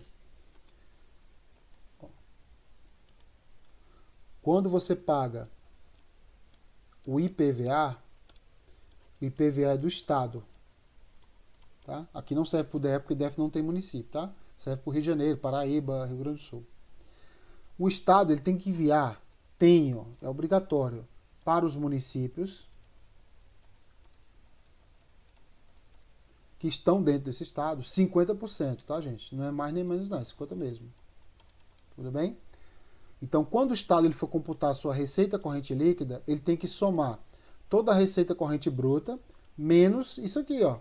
Quando você paga o IPVA é do estado. Tá? Aqui não serve para o DF, porque o DF não tem município. Tá? Serve para o Rio de Janeiro, Paraíba, Rio Grande do Sul. O estado ele tem que enviar, é obrigatório, para os municípios que estão dentro desse estado, 50%, tá, gente? Não é mais nem menos não, é 50% mesmo. Tudo bem? Então, quando o estado ele for computar a sua receita corrente líquida, ele tem que somar toda a receita corrente bruta, menos isso aqui, ó.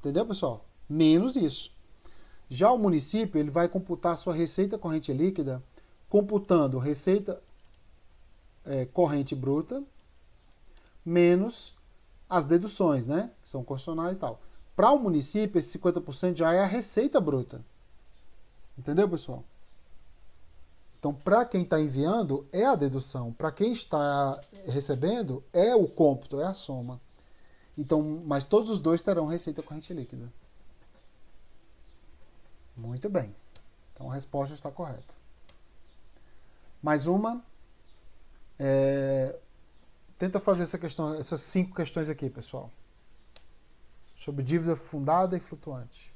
Entendeu, pessoal? Menos isso. Já o município, ele vai computar a sua receita corrente líquida computando receita corrente bruta menos as deduções, né? Que são constitucionais e tal. Para o município, esse 50% já é a receita bruta. Entendeu, pessoal? Então, para quem está enviando, é a dedução. Para quem está recebendo, é o cômputo, é a soma. Então, mas todos os dois terão receita corrente líquida. Muito bem. Então, a resposta está correta. Mais uma. Tenta fazer essas 5 questões aqui, pessoal. Sobre dívida fundada e flutuante.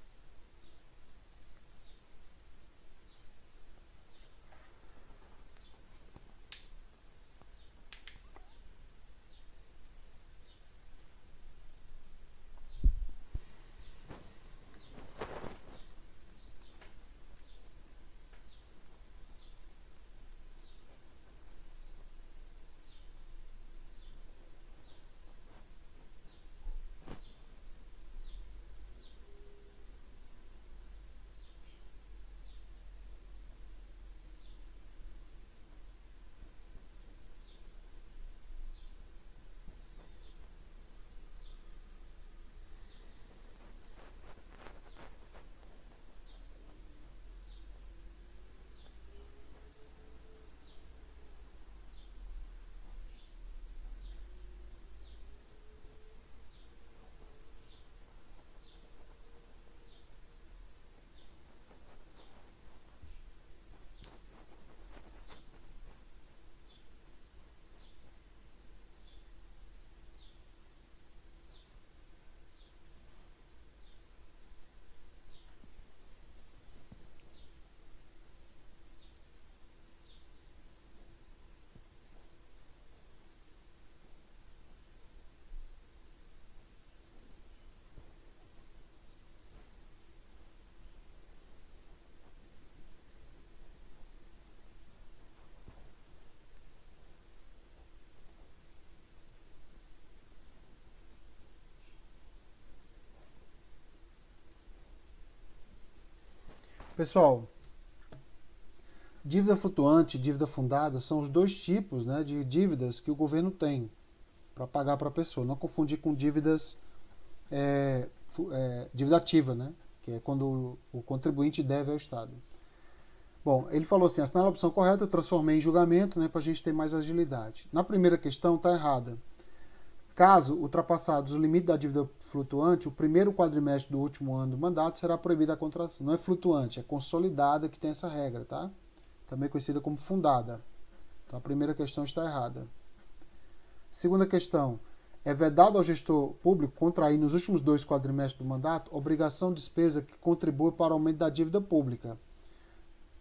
Pessoal, dívida flutuante e dívida fundada são os dois tipos, né, de dívidas que o governo tem para pagar para a pessoa. Não confundir com dívidas, dívida ativa, né, que é quando o contribuinte deve ao Estado. Bom, ele falou assim, assinala a opção correta, eu transformei em julgamento, né, para a gente ter mais agilidade. Na primeira questão está errada. Caso ultrapassados o limite da dívida flutuante, o primeiro quadrimestre do último ano do mandato será proibida a contratação. Não é flutuante, é consolidada que tem essa regra, tá? Também conhecida como fundada. Então a primeira questão está errada. Segunda questão, é vedado ao gestor público contrair nos últimos 2 quadrimestres do mandato obrigação de despesa que contribui para o aumento da dívida pública.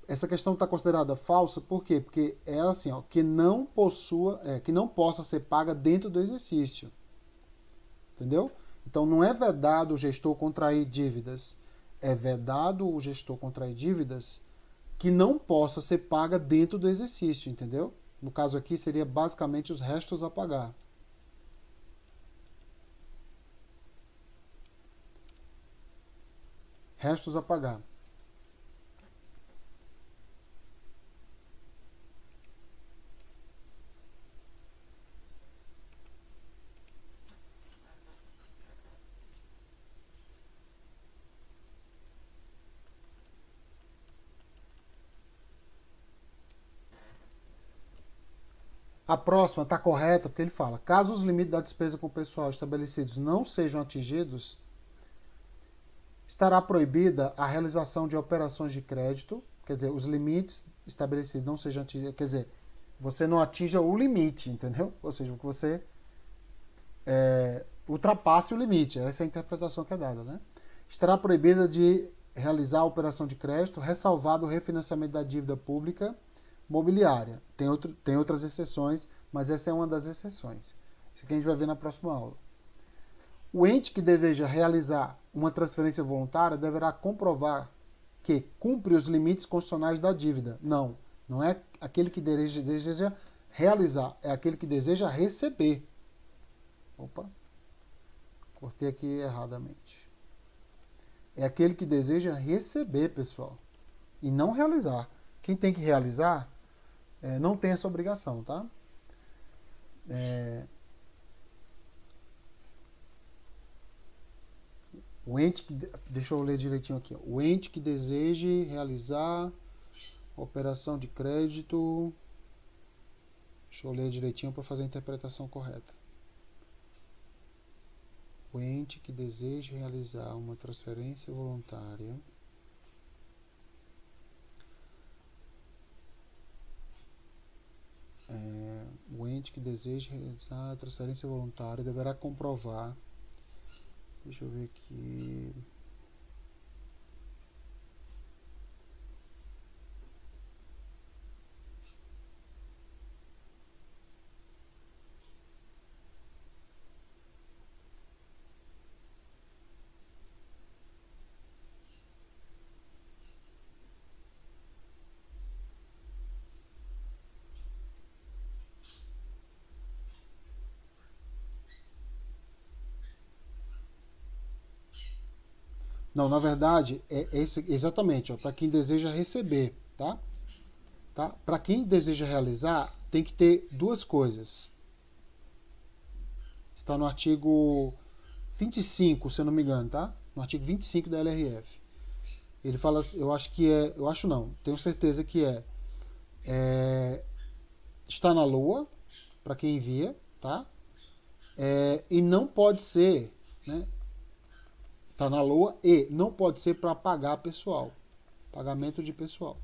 Essa questão está considerada falsa, por quê? Porque é assim, ó, que não possa ser paga dentro do exercício. Entendeu? Então não é vedado o gestor contrair dívidas. É vedado o gestor contrair dívidas que não possa ser paga dentro do exercício, entendeu? No caso aqui seria basicamente os restos a pagar. Restos a pagar. A próxima está correta, porque ele fala, caso os limites da despesa com o pessoal estabelecidos não sejam atingidos, estará proibida a realização de operações de crédito, quer dizer, os limites estabelecidos não sejam atingidos, quer dizer, você não atinja o limite, entendeu? Ou seja, que você ultrapasse o limite, essa é a interpretação que é dada, né? Estará proibida de realizar a operação de crédito, ressalvado o refinanciamento da dívida pública mobiliária. Tem outras exceções, mas essa é uma das exceções. Isso aqui a gente vai ver na próxima aula. O ente que deseja realizar uma transferência voluntária deverá comprovar que cumpre os limites constitucionais da dívida. Não é aquele que deseja realizar, é aquele que deseja receber. Opa, cortei aqui erradamente. É aquele que deseja receber, pessoal, e não realizar. Quem tem que realizar não tem essa obrigação, tá? O ente que... Deixa eu ler direitinho aqui. O ente que deseje realizar operação de crédito... Deixa eu ler direitinho para fazer a interpretação correta. O ente que deseja realizar uma transferência voluntária... O ente que deseja realizar a transferência voluntária deverá comprovar... Deixa eu ver aqui... Não, na verdade, exatamente, para quem deseja receber, tá? Para quem deseja realizar, tem que ter duas coisas. Está no artigo 25, se eu não me engano, tá? No artigo 25 da LRF. Ele fala, tenho certeza que está na LOA, para quem envia, tá? E não pode ser, né? Está na LOA e não pode ser para pagar pessoal. Pagamento de pessoal.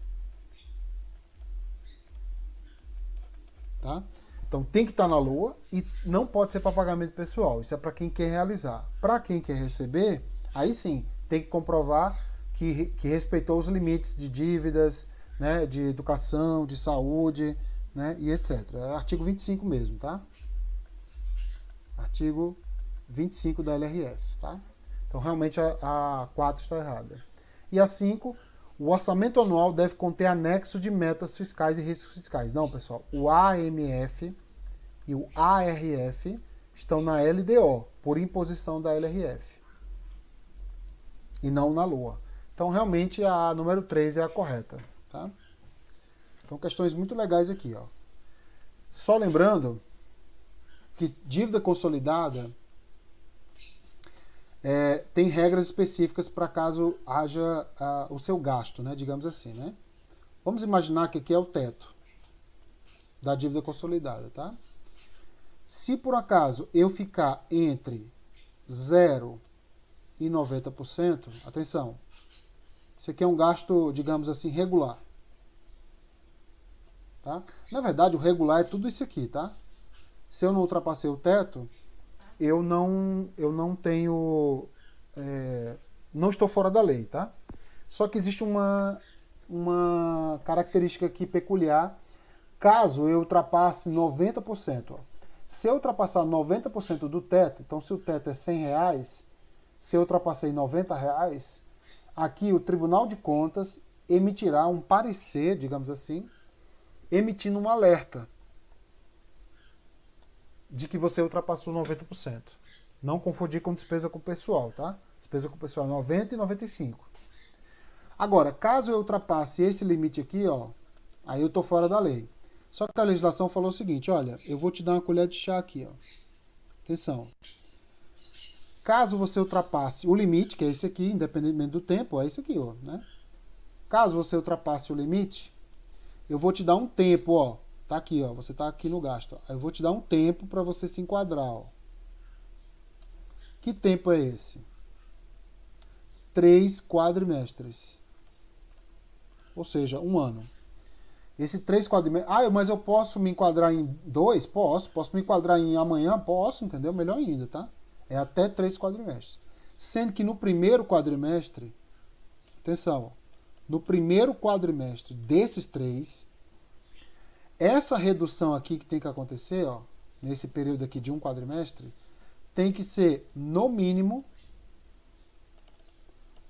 Tá? Então tem que estar na LOA e não pode ser para pagamento pessoal. Isso é para quem quer realizar. Para quem quer receber, aí sim, tem que comprovar que respeitou os limites de dívidas, né, de educação, de saúde, né, e etc. É artigo 25 mesmo, tá? Artigo 25 da LRF, tá? Então, realmente, a 4 está errada. E a 5, o orçamento anual deve conter anexo de metas fiscais e riscos fiscais. Não, pessoal, o AMF e o ARF estão na LDO, por imposição da LRF. E não na LOA. Então, realmente, a número 3 é a correta. Tá? Então, questões muito legais aqui. Ó. Só lembrando que dívida consolidada tem regras específicas para caso haja o seu gasto, né? Digamos assim. Né? Vamos imaginar que aqui é o teto da dívida consolidada. Tá? Se por acaso eu ficar entre 0 e 90%, atenção, isso aqui é um gasto, digamos assim, regular. Tá? Na verdade, o regular é tudo isso aqui, tá? Se eu não ultrapassei o teto, eu não tenho... não estou fora da lei, tá? Só que existe uma característica aqui peculiar, caso eu ultrapasse 90%. Ó. Se eu ultrapassar 90% do teto, então se o teto é R$100, se eu ultrapassei R$90, aqui o Tribunal de Contas emitirá um parecer, digamos assim, emitindo um alerta de que você ultrapassou 90%. Não confundir com despesa com pessoal, tá? Despesa com pessoal é 90 e 95. Agora, caso eu ultrapasse esse limite aqui, ó, aí eu tô fora da lei. Só que a legislação falou o seguinte, olha, eu vou te dar uma colher de chá aqui, ó. Atenção. Caso você ultrapasse o limite, que é esse aqui, independentemente do tempo, é esse aqui, ó, né? Caso você ultrapasse o limite, eu vou te dar um tempo, ó. Tá aqui, ó. Você tá aqui no gasto. Ó. Eu vou te dar um tempo para você se enquadrar, ó. Que tempo é esse? 3 quadrimestres. Ou seja, 1 ano. Esse 3 quadrimestres... Ah, mas eu posso me enquadrar em 2? Posso. Posso me enquadrar em amanhã? Posso, entendeu? Melhor ainda, tá? É até 3 quadrimestres. Sendo que no primeiro quadrimestre... Atenção, ó. No primeiro quadrimestre desses 3... Essa redução aqui que tem que acontecer, ó, nesse período aqui de 1 quadrimestre, tem que ser, no mínimo,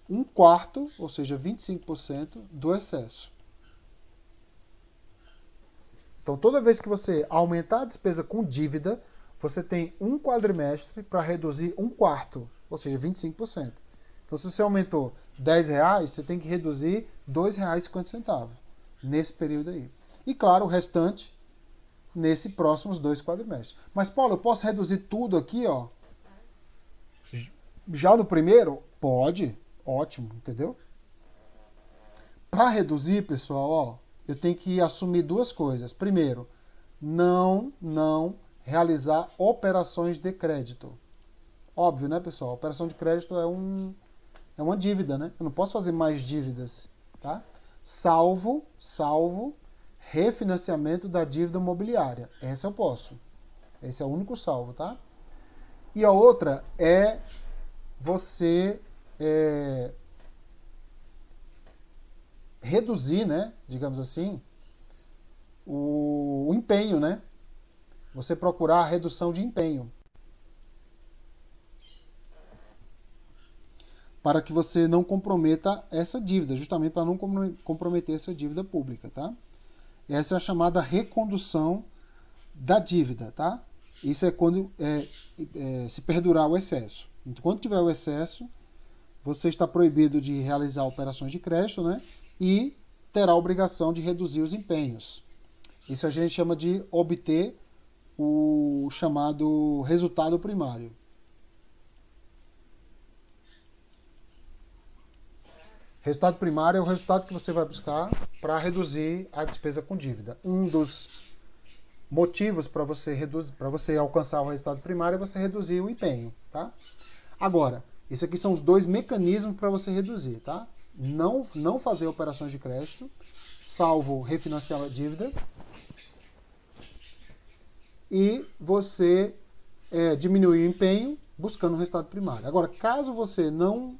1/4, ou seja, 25% do excesso. Então, toda vez que você aumentar a despesa com dívida, você tem 1 quadrimestre para reduzir 1/4, ou seja, 25%. Então, se você aumentou R$10, você tem que reduzir R$2,50 nesse período aí. E, claro, o restante nesse próximos 2 quadrimestres. Mas, Paulo, eu posso reduzir tudo aqui, ó? Já no primeiro? Pode. Ótimo, entendeu? Para reduzir, pessoal, ó, eu tenho que assumir 2 coisas. Primeiro, não realizar operações de crédito. Óbvio, né, pessoal? Operação de crédito é uma dívida, né? Eu não posso fazer mais dívidas, tá? Salvo refinanciamento da dívida imobiliária. Essa eu posso. Esse é o único salvo, tá? E a outra é você reduzir, né, digamos assim, o empenho, né? Você procurar a redução de empenho. Para que você não comprometa essa dívida, justamente para não comprometer essa dívida pública, tá? Essa é a chamada recondução da dívida, tá? Isso é quando se perdurar o excesso. Então, quando tiver o excesso, você está proibido de realizar operações de crédito, né? E terá a obrigação de reduzir os empenhos. Isso a gente chama de obter o chamado resultado primário. Resultado primário é o resultado que você vai buscar para reduzir a despesa com dívida. Um dos motivos para você alcançar o resultado primário é você reduzir o empenho, tá? Agora, isso aqui são os 2 mecanismos para você reduzir, tá? Não fazer operações de crédito, salvo refinanciar a dívida, e você diminuir o empenho buscando o resultado primário. Agora, caso você não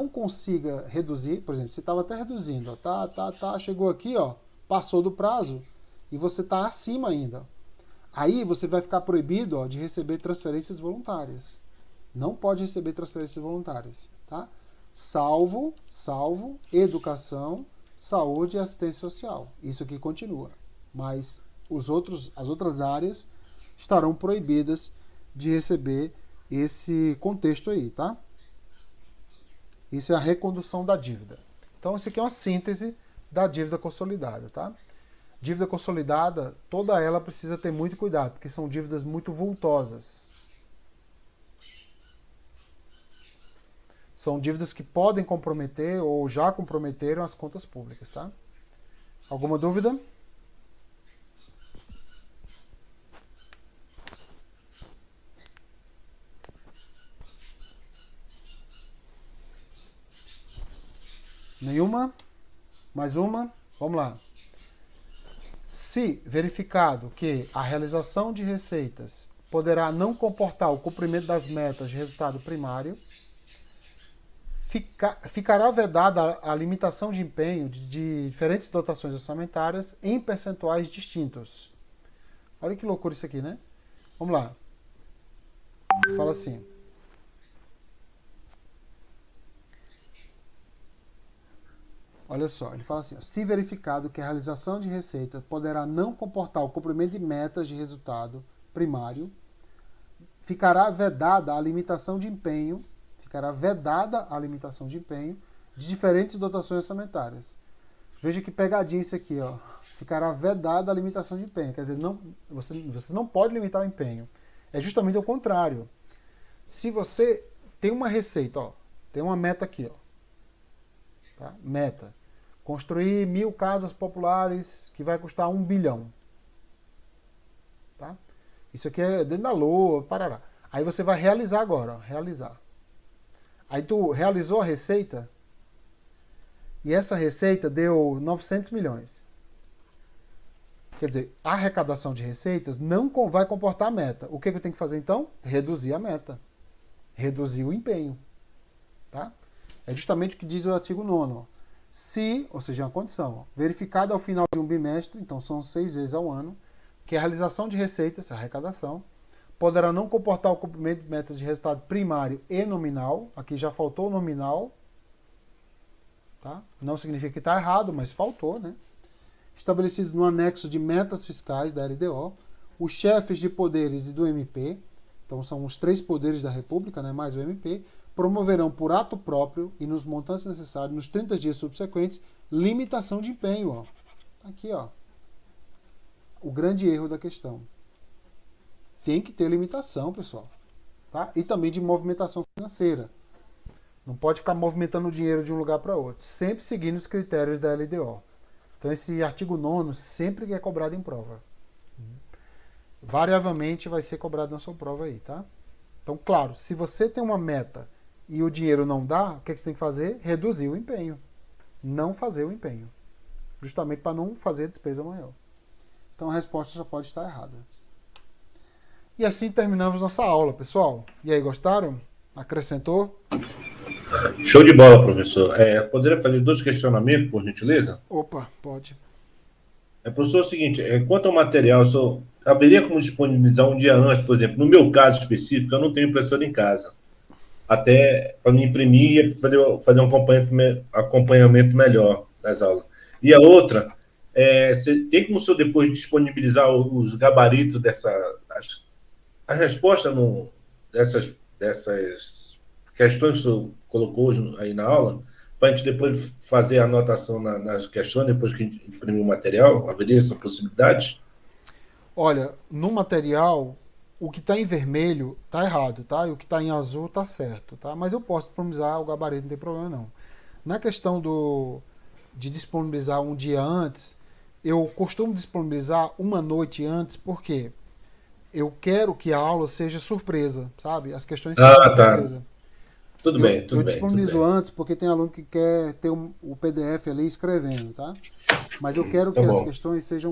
consiga reduzir, por exemplo, você estava até reduzindo, ó, chegou aqui, ó, passou do prazo e você está acima ainda. Aí você vai ficar proibido, ó, de receber transferências voluntárias. Não pode receber transferências voluntárias, tá? Salvo educação, saúde e assistência social. Isso aqui continua. Mas as outras áreas estarão proibidas de receber esse contexto aí, tá? Isso é a recondução da dívida. Então, isso aqui é uma síntese da dívida consolidada, tá? Dívida consolidada, toda ela precisa ter muito cuidado, porque são dívidas muito vultosas. São dívidas que podem comprometer ou já comprometeram as contas públicas, tá? Alguma dúvida? Nenhuma? Mais uma? Vamos lá. Se verificado que a realização de receitas poderá não comportar o cumprimento das metas de resultado primário, ficará vedada a limitação de empenho de diferentes dotações orçamentárias em percentuais distintos. Olha que loucura isso aqui, né? Vamos lá. Fala assim. Olha só, ele fala assim, ó, se verificado que a realização de receita poderá não comportar o cumprimento de metas de resultado primário, ficará vedada a limitação de empenho de diferentes dotações orçamentárias. Veja que pegadinha isso aqui, ó. Ficará vedada a limitação de empenho. Quer dizer, você não pode limitar o empenho. É justamente o contrário. Se você tem uma receita, ó, tem uma meta aqui, ó. Tá? Meta. Construir 1000 casas populares que vai custar 1 bilhão. Tá? Isso aqui é dentro da lua, parará. Aí você vai realizar agora, ó, realizar. Aí tu realizou a receita e essa receita deu 900 milhões. Quer dizer, a arrecadação de receitas não vai comportar a meta. O que eu tenho que fazer então? Reduzir a meta. Reduzir o empenho. Tá? É justamente o que diz o artigo 9º. Se, ou seja, uma condição, ó, verificado ao final de um bimestre, então são 6 vezes ao ano, que a realização de receitas, a arrecadação, poderá não comportar o cumprimento de metas de resultado primário e nominal. Aqui já faltou o nominal. Tá? Não significa que está errado, mas faltou, né? Estabelecidos no anexo de metas fiscais da LDO, os chefes de poderes e do MP, então são os 3 poderes da República, né, mais o MP, promoverão por ato próprio e nos montantes necessários, nos 30 dias subsequentes, limitação de empenho. Ó. Aqui, ó. O grande erro da questão. Tem que ter limitação, pessoal. Tá? E também de movimentação financeira. Não pode ficar movimentando o dinheiro de um lugar para outro. Sempre seguindo os critérios da LDO. Então esse artigo 9º sempre é cobrado em prova. Variavelmente vai ser cobrado na sua prova aí, tá? Então, claro, se você tem uma meta e o dinheiro não dá, o que você tem que fazer? Reduzir o empenho. Não fazer o empenho. Justamente para não fazer despesa maior. Então a resposta já pode estar errada. E assim terminamos nossa aula, pessoal. E aí, gostaram? Acrescentou? Show de bola, professor. Poderia fazer 2 questionamentos, por gentileza? Opa, pode. Professor, é o seguinte, quanto ao material, haveria como disponibilizar um dia antes, por exemplo, no meu caso específico, eu não tenho impressora em casa, até para me imprimir e fazer um acompanhamento melhor das aulas. E a outra, tem como o senhor depois disponibilizar os gabaritos a resposta dessas questões que o senhor colocou hoje aí na aula, para a gente depois fazer a anotação nas questões, depois que a gente imprimir o material? Haveria essa possibilidade? Olha, no material, o que está em vermelho está errado, tá? E o que está em azul está certo, tá? Mas eu posso disponibilizar o gabarito, não tem problema não. Na questão de disponibilizar um dia antes, eu costumo disponibilizar uma noite antes, porque eu quero que a aula seja surpresa, sabe? As questões sejam surpresa. Tá. Tudo bem. Eu disponibilizo antes porque tem aluno que quer ter o PDF ali escrevendo, tá? Mas eu quero que as questões sejam